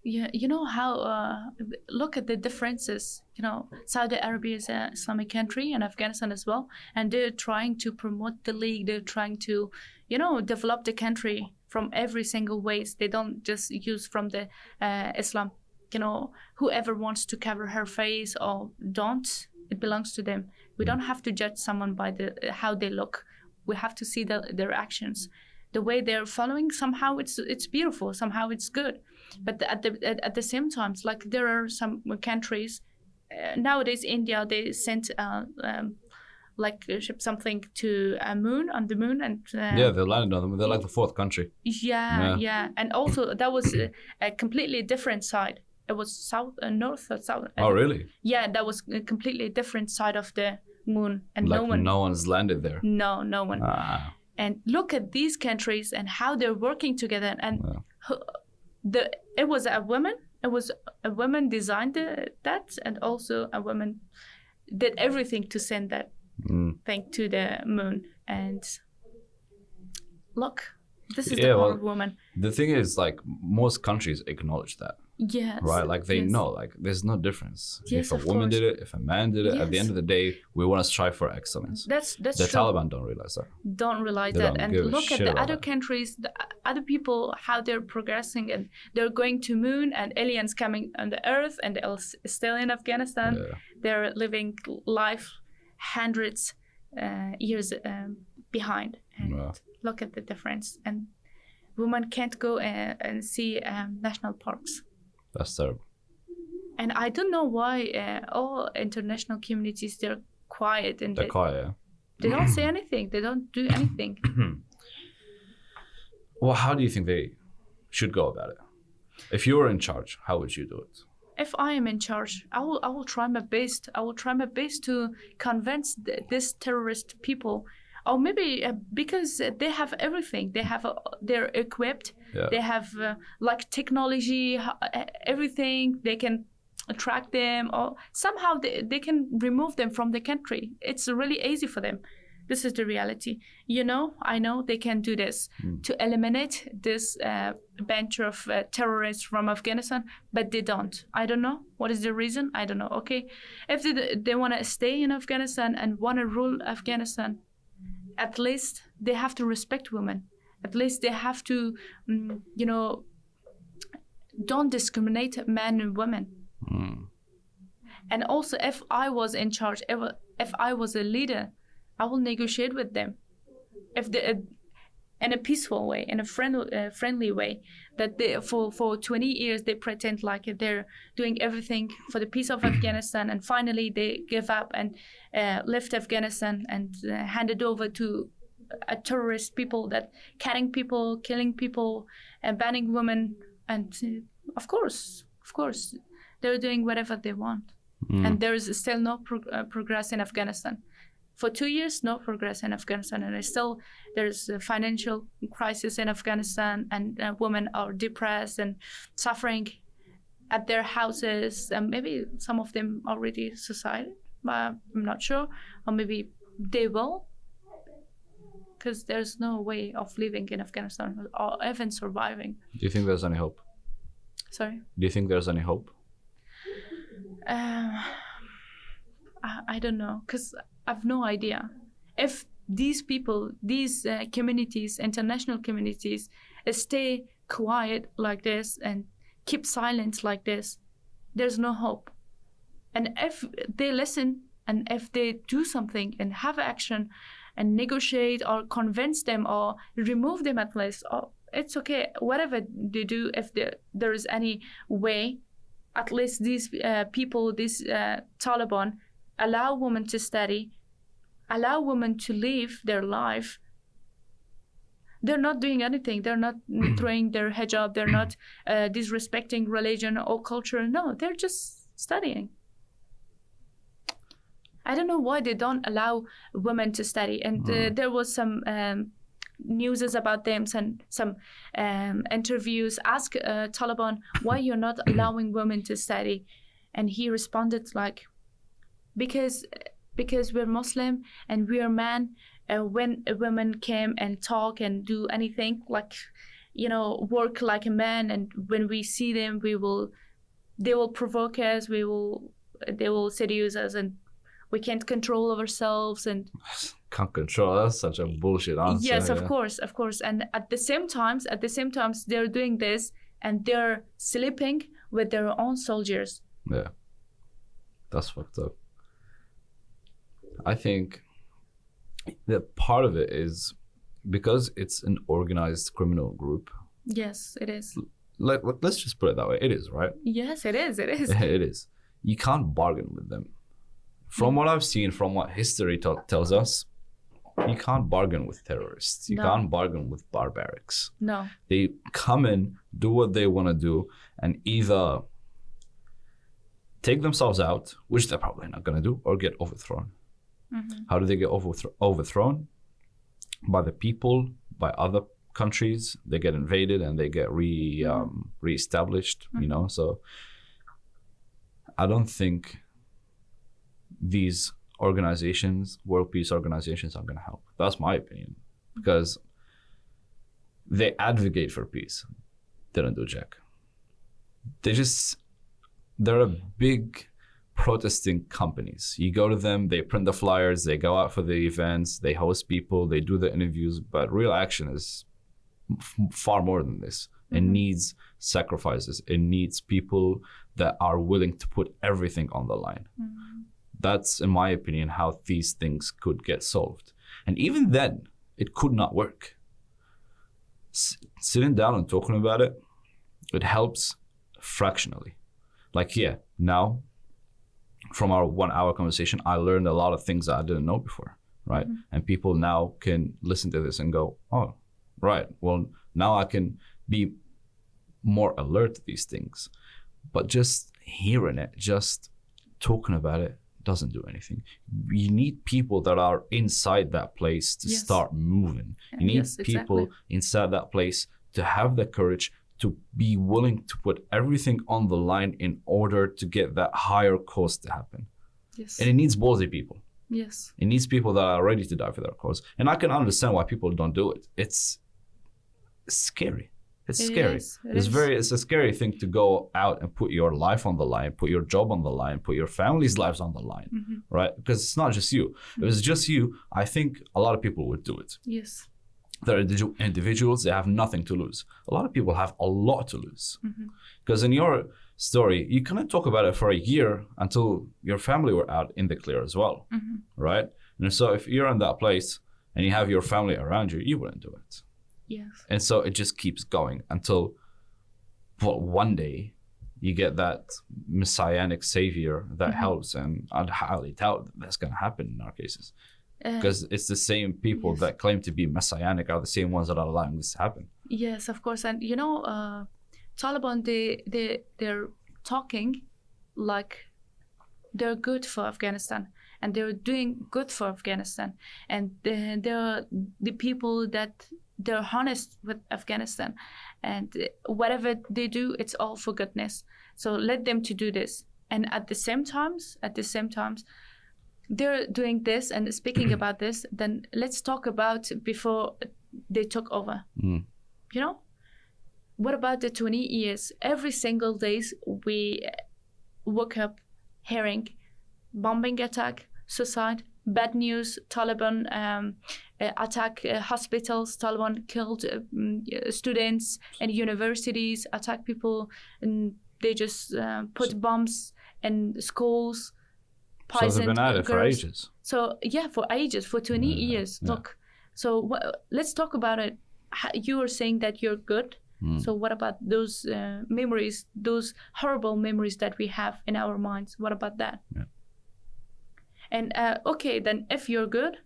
Yeah, you know how, look at the differences. You know, Saudi Arabia is an Islamic country and Afghanistan as well. And they're trying to promote the league. They're trying to, you know, develop the country from every single ways. They don't just use from the Islam. You know, whoever wants to cover her face or don't, it belongs to them. We don't have to judge someone by how they look. We have to see their actions. The way they're following, somehow it's beautiful, somehow it's good. But at the same time, like there are some countries, nowadays India, they sent ship something to on the moon. And yeah, they landed on them. They're like the fourth country. Yeah. And also that was a completely different side. It was north or south. Oh, really? Yeah, that was a completely different side of the moon. And like no one's landed there. No one. And look at these countries and how they're working together. And it was a woman. It was a woman designed that, and also a woman did everything to send that thing to the moon. And look, this is the power of woman. The thing is, like most countries acknowledge that. Yes. Right? Like they know, like there's no difference. Yes, if a woman did it, if a man did it, at the end of the day, we want to strive for excellence. That's the true. Taliban don't realize that. Don't realize They that. don't And give a look at shit the about other that. countries, the other people, how they're progressing, and they're going to moon, and aliens coming on the earth, and they're still in Afghanistan. Yeah. They're living life hundreds years behind. And look at the difference. And women can't go and see national parks. That's terrible. And I don't know why all international communities, they're quiet. And They're quiet, yeah. They don't say anything. They don't do anything. Well, how do you think they should go about it? If you were in charge, how would you do it? If I am in charge, I will try my best. I will try my best to convince these terrorist people. Or maybe because they have everything. They're equipped. Yeah. They have like technology, everything. They can attract them, or somehow they can remove them from the country. It's really easy for them. This is the reality. You know, I know they can do this to eliminate this bunch of terrorists from Afghanistan, but they don't. I don't know. What is the reason? I don't know. Okay. If they want to stay in Afghanistan and want to rule Afghanistan, at least they have to respect women. At least they have to, don't discriminate men and women. And also, if I was in charge, if I was a leader, I will negotiate with them. If in a peaceful way, in a friendly way, that they, for 20 years they pretend like they're doing everything for the peace of Afghanistan, and finally they give up and left Afghanistan and hand it over to terrorist people that cutting people, killing people, and banning women, and of course they're doing whatever they want, and there is still no progress in Afghanistan. For 2 years, no progress in Afghanistan, and there's a financial crisis in Afghanistan, and women are depressed and suffering at their houses, and maybe some of them already suicided, but I'm not sure, or maybe they will, because there's no way of living in Afghanistan or even surviving. Do you think there's any hope? Sorry? Do you think there's any hope? I don't know, because I've no idea. If these people, these communities, international communities, stay quiet like this and keep silent like this, there's no hope. And if they listen, and if they do something and have action and negotiate or convince them or remove them at least, or it's okay, whatever they do, if there is any way, at least these people, these Taliban, allow women to study, allow women to live their life, They're not doing anything. They're not throwing their hijab. They're not disrespecting religion or culture. No, they're just studying. I don't know why they don't allow women to study. And there was some news about them, some interviews. Ask Taliban why you're not allowing women to study, and he responded like, because we're Muslim and we're men. When a woman came and talk and do anything like, work like a man, and when we see them, they will provoke us. They will seduce us, and we can't control ourselves. And can't control. That's such a bullshit answer. Yes, of course. And at the same times, they're doing this and they're sleeping with their own soldiers. Yeah, that's fucked up. I think that part of it is because it's an organized criminal group. Yes, it is. Let's just put it that way. It is, right? Yes, it is. It is. It is. You can't bargain with them. From what I've seen, from what history tells us, you can't bargain with terrorists. You can't bargain with barbarics. No. They come in, do what they want to do, and either take themselves out, which they're probably not going to do, or get overthrown. Mm-hmm. How do they get overthrown? By the people, by other countries. They get invaded and they get reestablished, So I don't think these organizations, world peace organizations, are going to help. That's my opinion, because they advocate for peace. They don't do jack. They're a big protesting companies. You go to them, they print the flyers, they go out for the events, they host people, they do the interviews, but real action is far more than this. It needs sacrifices. It needs people that are willing to put everything on the line. That's, in my opinion, how these things could get solved. And even then, it could not work. Sitting down and talking about it, it helps fractionally. Like, now, from our 1 hour conversation, I learned a lot of things that I didn't know before, right? And people now can listen to this and go, oh, right, well, now I can be more alert to these things. But just hearing it, just talking about it, doesn't do anything. You need people that are inside that place to start moving. You need people inside that place to have the courage to be willing to put everything on the line in order to get that higher cause to happen. Yes. And it needs ballsy people. Yes. It needs people that are ready to die for their cause. And I can understand why people don't do it. It's scary. It's scary. It's a scary thing to go out and put your life on the line, put your job on the line, put your family's lives on the line, right? Because it's not just you. If it was just you, I think a lot of people would do it. Yes. They're individuals, they have nothing to lose. A lot of people have a lot to lose. Because in your story, you couldn't talk about it for a year until your family were out in the clear as well, right? And so if you're in that place and you have your family around you, you wouldn't do it. Yes. And so it just keeps going until, one day you get that messianic savior that helps. And I'd highly doubt that's going to happen in our cases. Because it's the same people that claim to be messianic are the same ones that are allowing this to happen. Yes, of course. And, Taliban, they're talking like they're good for Afghanistan. And they're doing good for Afghanistan. And they're the people that they're honest with Afghanistan. And whatever they do, it's all for goodness. So let them to do this. And at the same times, they're doing this and speaking about this, then let's talk about before they took over. What about the 20 years? Every single day we woke up hearing bombing attack, suicide, bad news, Taliban attack hospitals, Taliban killed students and universities, attack people, and they just put bombs in schools. So they've been at it for ages. So for ages, for 20 years. Yeah. Look, so let's talk about it. You were saying that you're good. So what about those memories, those horrible memories that we have in our minds? What about that? Yeah. And okay, then if you're good,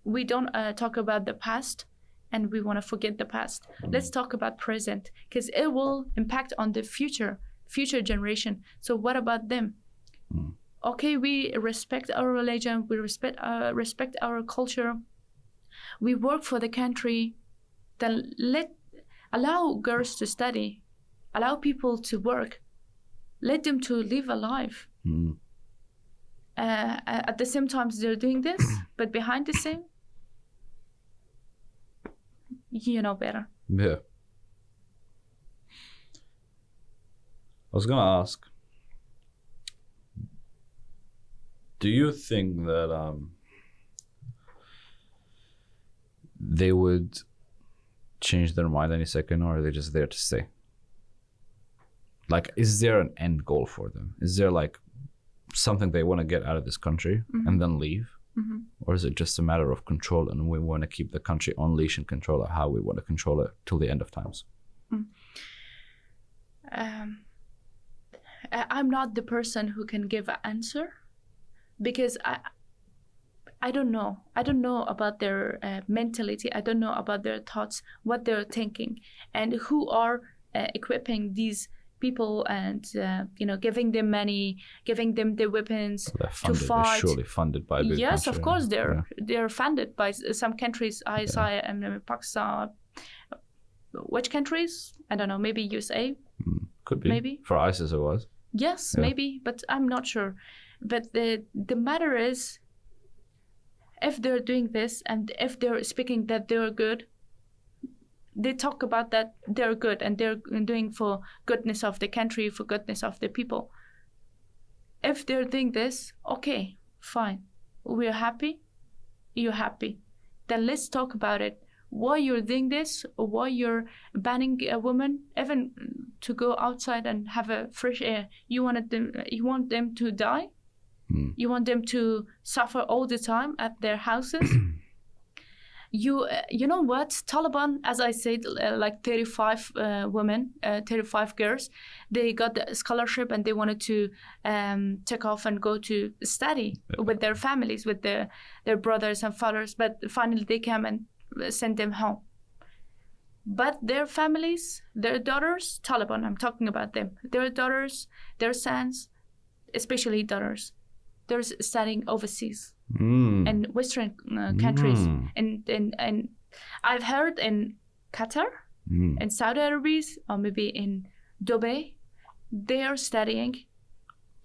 we don't talk about the past and we want to forget the past. Let's talk about present, because it will impact on the future generation. So what about them? Okay, we respect our religion, we respect our culture, we work for the country, then allow girls to study, allow people to work, let them to live a life. At the same time they're doing this, but behind the scene, you know better. Yeah. I was gonna ask, do you think that they would change their mind any second, or are they just there to stay? Like, is there an end goal for them? Is there like something they want to get out of this country and then leave? Or is it just a matter of control, and we want to keep the country on leash and control it how we want to control it till the end of times? I'm not the person who can give an answer, because I don't know. I don't know about their mentality. I don't know about their thoughts, what they're thinking, and who are equipping these people and giving them money, giving them the weapons to fight. They're surely funded by a big Yes, country. of course they're funded by some countries. I saw in Pakistan. Which countries? I don't know. Maybe USA. Could be. Maybe for ISIS it was. Yes, maybe, but I'm not sure. But the matter is, if they're doing this and if they're speaking that they're good, they talk about that they're good and they're doing for goodness of the country, for goodness of the people. If they're doing this, okay, fine. We're happy. You're happy. Then let's talk about it. Why you're doing this, or why you're banning a woman even to go outside and have a fresh air? You want them to die? You want them to suffer all the time at their houses? You know what? Taliban, as I said, like 35 women, 35 girls, they got the scholarship and they wanted to take off and go to study with their families, with their brothers and fathers. But finally they came and sent them home. But their families, their daughters, Taliban, I'm talking about them, their daughters, their sons, especially daughters, they're studying overseas in Western countries. And I've heard in Qatar, in Saudi Arabia, or maybe in Dubai, they are studying.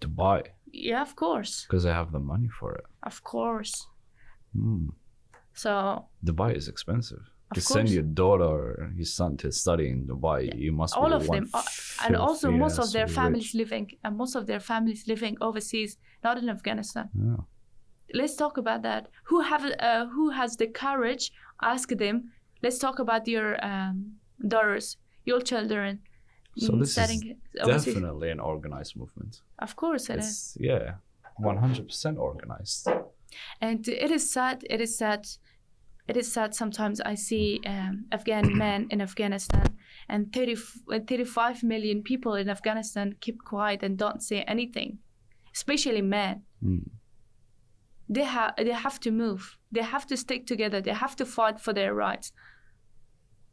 Dubai? Yeah, of course. Because they have the money for it. Of course. So Dubai is expensive. To course. send your daughter or your son to study in Dubai, you must all be of them, and also most of their families living overseas, not in Afghanistan. Yeah. Let's talk about that. Who has the courage? Ask them. Let's talk about your daughters, your children. So this is overseas. definitely an organized movement. Of course it is. Yeah, 100% organized. And it is sad. It is sad. It is sad. Sometimes I see Afghan men in Afghanistan, and 35 million people in Afghanistan keep quiet and don't say anything, especially men. They have to move. They have to stick together. They have to fight for their rights.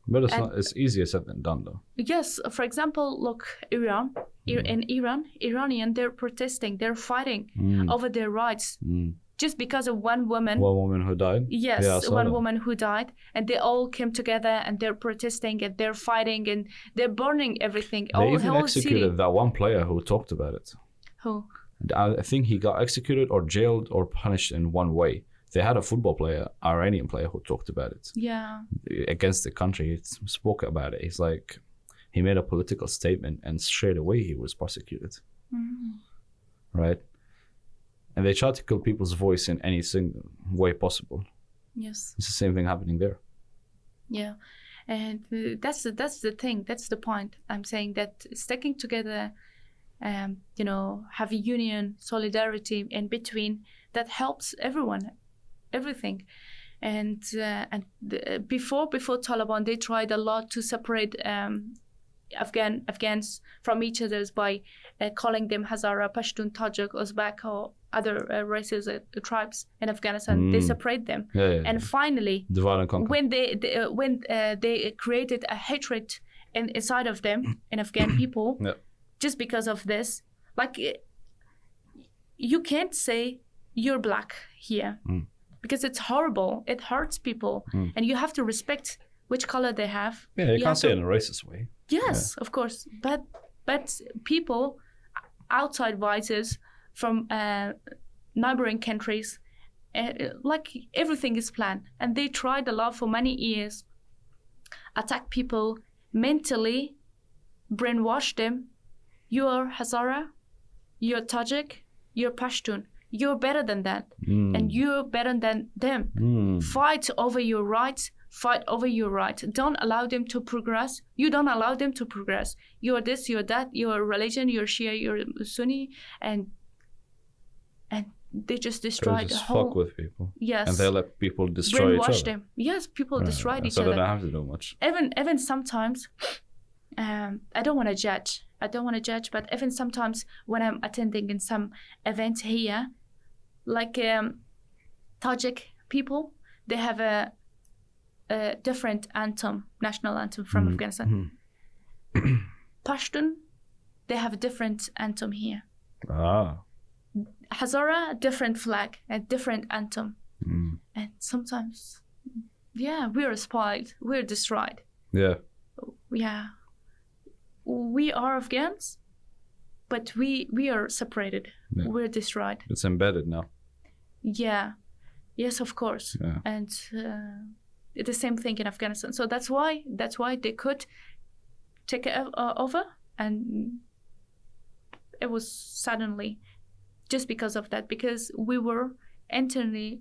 But it's easier said than done, though. Yes. For example, look, Iran. In Iran, Iranian, they're protesting. They're fighting over their rights. Just because of one woman. One woman who died? Yes, yeah, one woman who died. And they all came together and they're protesting and they're fighting and they're burning everything. They even executed that one player who talked about it. Who? I think he got executed or jailed or punished in one way. They had a football player, Iranian player, who talked about it. Yeah. Against the country. He spoke about it. He's like, he made a political statement and straight away he was prosecuted. Right? And they try to kill people's voice in any single way possible. Yes. It's the same thing happening there. Yeah. And that's the thing. That's the point. I'm saying that sticking together, have a union, solidarity in between, that helps everyone, everything. And before Taliban, they tried a lot to separate Afghans from each other by calling them Hazara, Pashtun, Tajik, Uzbek, or other races, tribes in Afghanistan. They separate them, and finally, divide and conquer. When they created a hatred inside of them, in Afghan people, just because of this, like you can't say you're black here because it's horrible. It hurts people, and you have to respect which color they have. Yeah, you can't say it in a racist way. Yes, of course, but people, outside voices from neighboring countries, like everything is planned, and they tried a lot for many years, attack people mentally, brainwash them. You're Hazara, you're Tajik, you're Pashtun. You're better than that, and you're better than them. Fight over your rights. Fight over your right. Don't allow them to progress. You don't allow them to progress. You're this, you're that, you're religion, you're Shia, you're Sunni, and they just destroy the whole. Fuck with people. Yes. And they let people destroy each other. Them. Yes, people destroyed each other. So they other. don't have to do much. Even sometimes, I don't want to judge. But even sometimes when I'm attending in some event here, like Tajik people, they have a different anthem, national anthem from Afghanistan. Pashtun, they have a different anthem here. Hazara, different flag, a different anthem. And sometimes, we're spoiled, we're destroyed. Yeah. We are Afghans, but we are separated. Yeah. We're destroyed. It's embedded now. Yeah. Yes, of course. Yeah. And it's the same thing in Afghanistan. So that's why they could take it over, and it was suddenly just because of that, because we were internally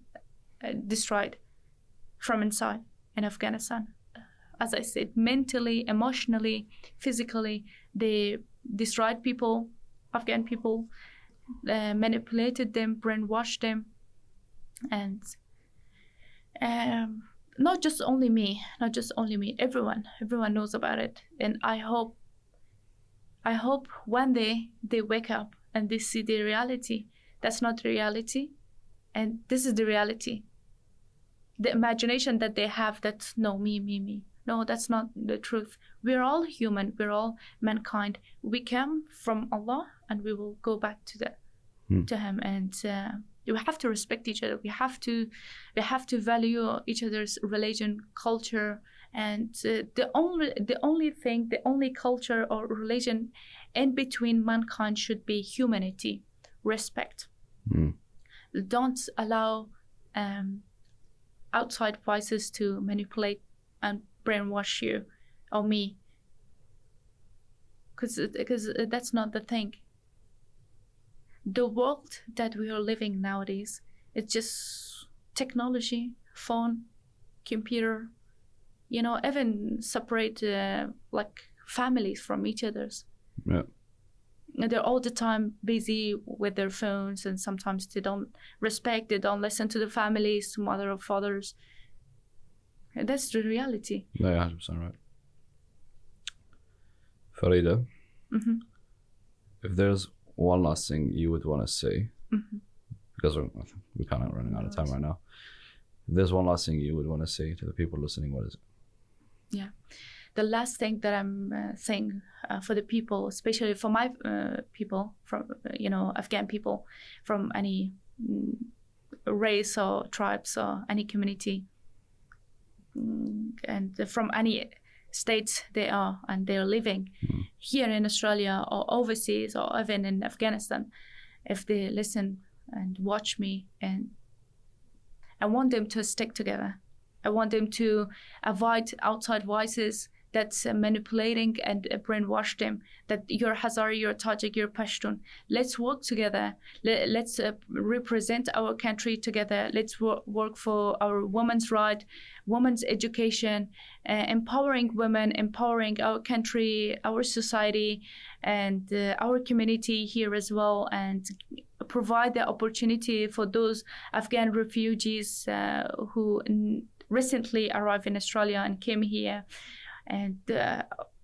destroyed from inside in Afghanistan. As I said, mentally, emotionally, physically, they destroyed people, Afghan people, manipulated them, brainwashed them, and not just only me, everyone knows about it. And I hope one day they wake up and they see the reality. That's not the reality, and this is the reality. The imagination that they have, that no, me. No, that's not the truth. We're all human. We're all mankind. We came from Allah, and we will go back to Him. And we have to respect each other. We have to value each other's religion, culture, and the only culture or religion in between mankind should be humanity, respect. Don't allow outside voices to manipulate and brainwash you or me, because that's not the thing. The world that we are living nowadays, it's just technology, phone, computer, even separate like families from each other's. Yeah. They're all the time busy with their phones, and sometimes they don't listen to the families, to mother or fathers. And that's the reality. No, you're 100% right. Farida, if there's one last thing you would want to say, because we're kind of running out of time right now. If there's one last thing you would want to say to the people listening, what is it? Yeah. The last thing that I'm saying for the people, especially for my people, from Afghan people, from any race or tribes or any community, and from any states they are and they're living here in Australia or overseas or even in Afghanistan, if they listen and watch me, and I want them to stick together. I want them to avoid outside voices that's manipulating and brainwash them, that you're Hazara, you're Tajik, you're Pashtun. Let's work together. Let's represent our country together. Let's work for our women's right, women's education, empowering women, empowering our country, our society, and our community here as well, and provide the opportunity for those Afghan refugees who recently arrived in Australia and came here. And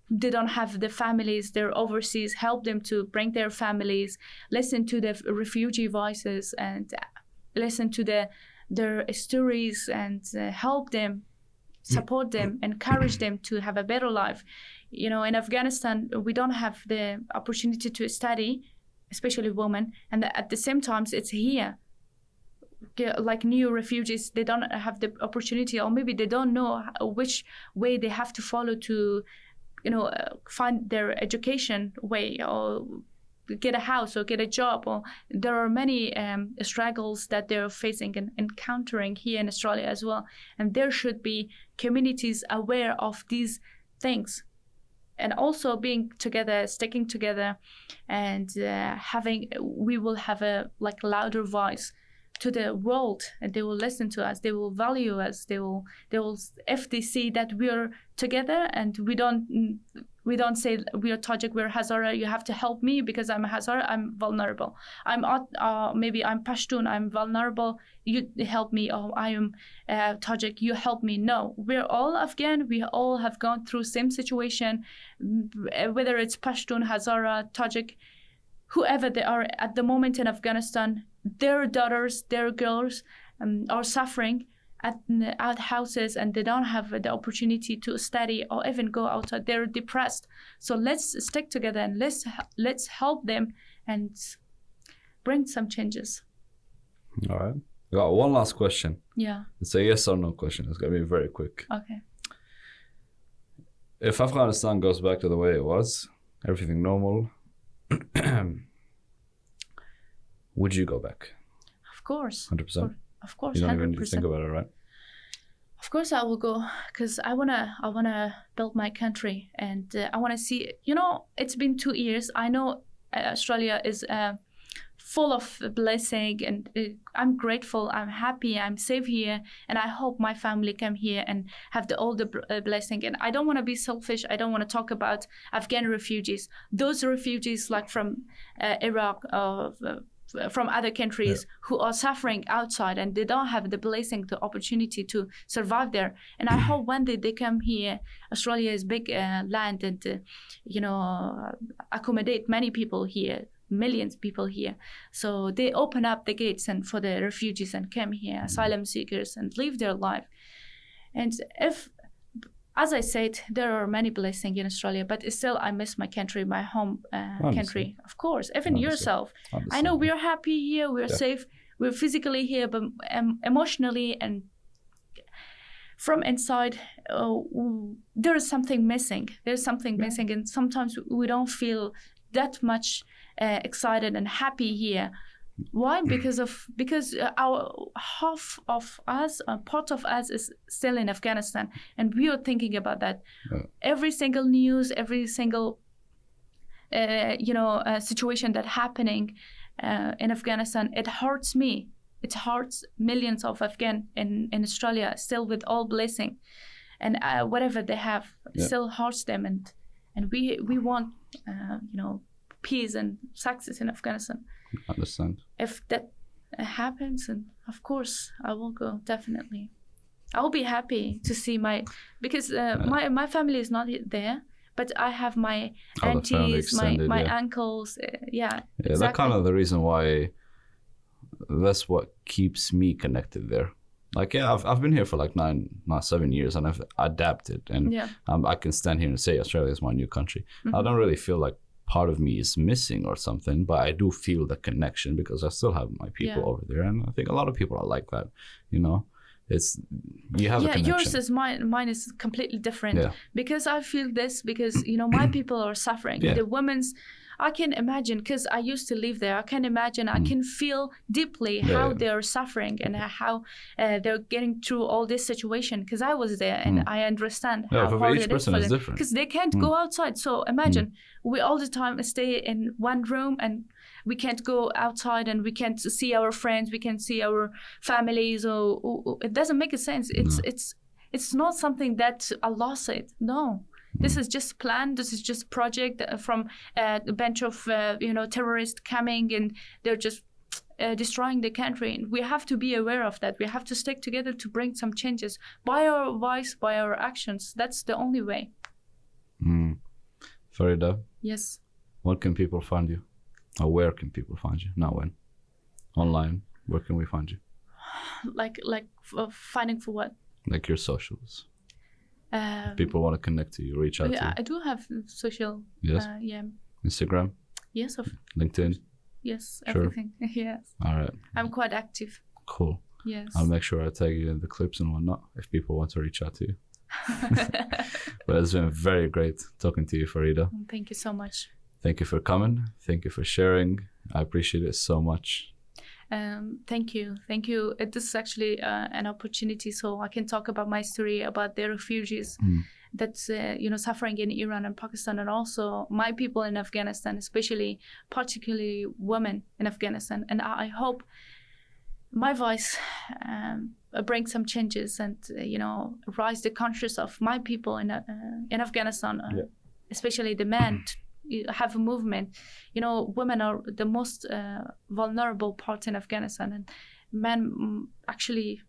they don't have the families, they're overseas, help them to bring their families, listen to the refugee voices, and listen to their stories, and help them, support them, encourage them to have a better life. You know, in Afghanistan, we don't have the opportunity to study, especially women, and at the same time, it's here. Like new refugees, they don't have the opportunity, or maybe they don't know which way they have to follow to, you know, find their education way, or get a house, or get a job. Or there are many struggles that they're facing and encountering here in Australia as well. And there should be communities aware of these things, and also being together, sticking together, and we will have a like louder voice to the world, and they will listen to us, they will value us, they will if they see that we are together, and we don't say we are Tajik, we're Hazara, you have to help me because I'm a Hazara, I'm vulnerable. Maybe I'm Pashtun, I'm vulnerable, you help me. Or I am Tajik, you help me. No, we're all Afghan, we all have gone through same situation, whether it's Pashtun, Hazara, Tajik, whoever they are at the moment in Afghanistan. Their daughters, their girls are suffering at houses, and they don't have the opportunity to study or even go outside. They're depressed. So let's stick together, and let's help them and bring some changes. All right. We got one last question. Yeah. It's a yes or no question. It's going to be very quick. Okay. If Afghanistan goes back to the way it was, everything normal, would you go back? Of course. 100%? Of course, you don't 100%. even think about it, right? Of course I will go, because I wanna build my country, and I wanna see. You know, it's been 2 years. I know Australia is full of blessing, and I'm grateful. I'm happy. I'm safe here, and I hope my family come here and have all the blessing. And I don't want to be selfish. I don't want to talk about Afghan refugees. Those refugees, like from Iraq or from other countries, who are suffering outside, and they don't have the blessing, the opportunity to survive there. And I hope one day they come here. Australia is big land, and accommodate many people here, millions of people here. So they open up the gates and for the refugees and come here, asylum seekers, and live their life. And if, as I said, there are many blessings in Australia, but still I miss my country, my home country. Of course, even yourself. I know we're happy here, we're safe, we're physically here, but emotionally and from inside, there is something missing. There's something missing, and sometimes we don't feel that much excited and happy here. Why? Because our half of us, part of us, is still in Afghanistan, and we are thinking about that. Every single news, every single situation that happening in Afghanistan, it hurts me. It hurts millions of Afghan in Australia, still with all blessing, and whatever they have still hurts them, and we want peace and success in Afghanistan. Understand. If that happens, and of course I will go, definitely. I will be happy to see because my family is not there, but I have my aunties, my uncles. Exactly. That's kind of the reason why. That's what keeps me connected there. Like, I've been here for like 7 years, and I've adapted, and I can stand here and say Australia is my new country. I don't really feel like part of me is missing or something, but I do feel the connection because I still have my people over there, and I think a lot of people are like that. It's you have a connection. Yours is mine is completely different because I feel this because my people are suffering. The women's, I can imagine, because I used to live there. I can imagine, I can feel deeply how they're suffering and how they're getting through all this situation, because I was there and I understand how hard it is for them. Because they can't go outside. So imagine, we all the time stay in one room, and we can't go outside, and we can't see our friends, we can't see our families, or it doesn't make sense. It's not something that Allah said. No. This is just planned. This is just project from a bunch of terrorists coming, and they're just destroying the country. And we have to be aware of that. We have to stick together to bring some changes by our voice, by our actions. That's the only way. Farida, Yes. what can people find you? Or where can people find you? Not when. Online, where can we find you? Like finding for what? Like your socials. If people want to connect to you, reach out to you. I do have social. Yes. Yeah. Instagram, Yes. LinkedIn. Yes. Sure. Everything. Yes. All right. I'm quite active. Cool. Yes. I'll make sure I tag you in the clips and whatnot if people want to reach out to you. But it's been very great talking to you, Farida. Thank you so much. Thank you for coming. Thank you for sharing. I appreciate it so much. Thank you. This is actually an opportunity, so I can talk about my story about the refugees that's suffering in Iran and Pakistan, and also my people in Afghanistan, particularly women in Afghanistan. And I hope my voice brings some changes and rise the conscience of my people in Afghanistan, especially the men. Have a movement. Women are the most vulnerable part in Afghanistan, and men actually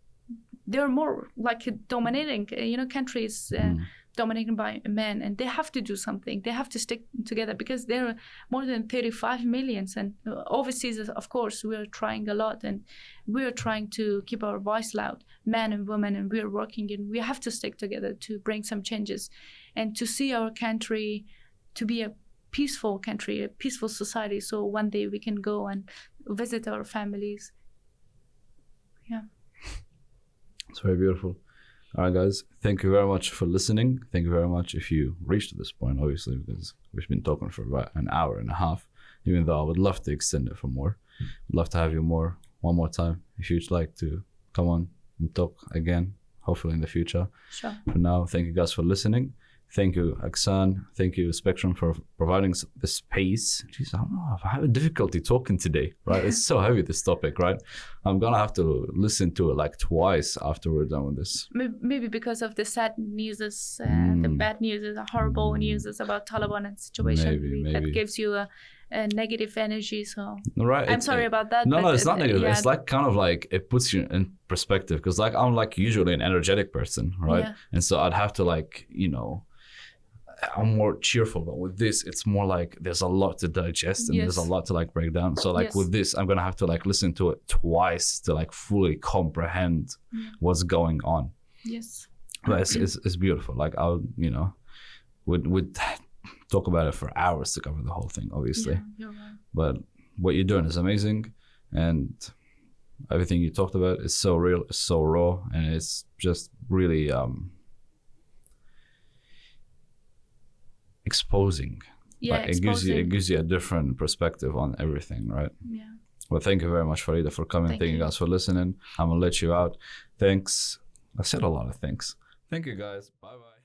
they're more like dominating. Countries dominated by men, and they have to do something. They have to stick together because there are more than 35 million. And overseas, of course, we are trying a lot, and we are trying to keep our voice loud, men and women, and we are working, and we have to stick together to bring some changes, and to see our country to be a peaceful country, a peaceful society, so one day we can go and visit our families. Yeah. It's very beautiful. All right, guys. Thank you very much for listening. Thank you very much if you reached this point, obviously, because we've been talking for about an hour and a half, even though I would love to extend it for more. I'd love to have you one more time if you'd like to come on and talk again, hopefully in the future. Sure. For now, thank you guys for listening. Thank you, Aksan. Thank you, Spectrum, for providing the space. Jeez, I don't know. I'm having difficulty talking today, right? It's so heavy, this topic, right? I'm going to have to listen to it like twice after we're done with this. Maybe because of the sad news, the bad news, the horrible news about Taliban and situation. Maybe. That gives you a negative energy. So right. I'm sorry about that. No, it's not negative. Yeah. It's like kind of like it puts you in perspective, because like I'm like usually an energetic person, right? Yeah. And so I'd have to like, I'm more cheerful, but with this, it's more like there's a lot to digest and there's a lot to like break down. So like with this, I'm going to have to like listen to it twice to like fully comprehend what's going on. Yes. But it's beautiful. Like we'd talk about it for hours to cover the whole thing, obviously. Yeah, you're right. But what you're doing is amazing. And everything you talked about is so real, it's so raw, and it's just really, exposing. Yeah, like it gives you a different perspective on everything, right? Yeah. Well, thank you very much, Farida, for coming. Thank you guys for listening. I'm gonna let you out. Thanks. I said a lot of thanks. Thank you guys. Bye bye.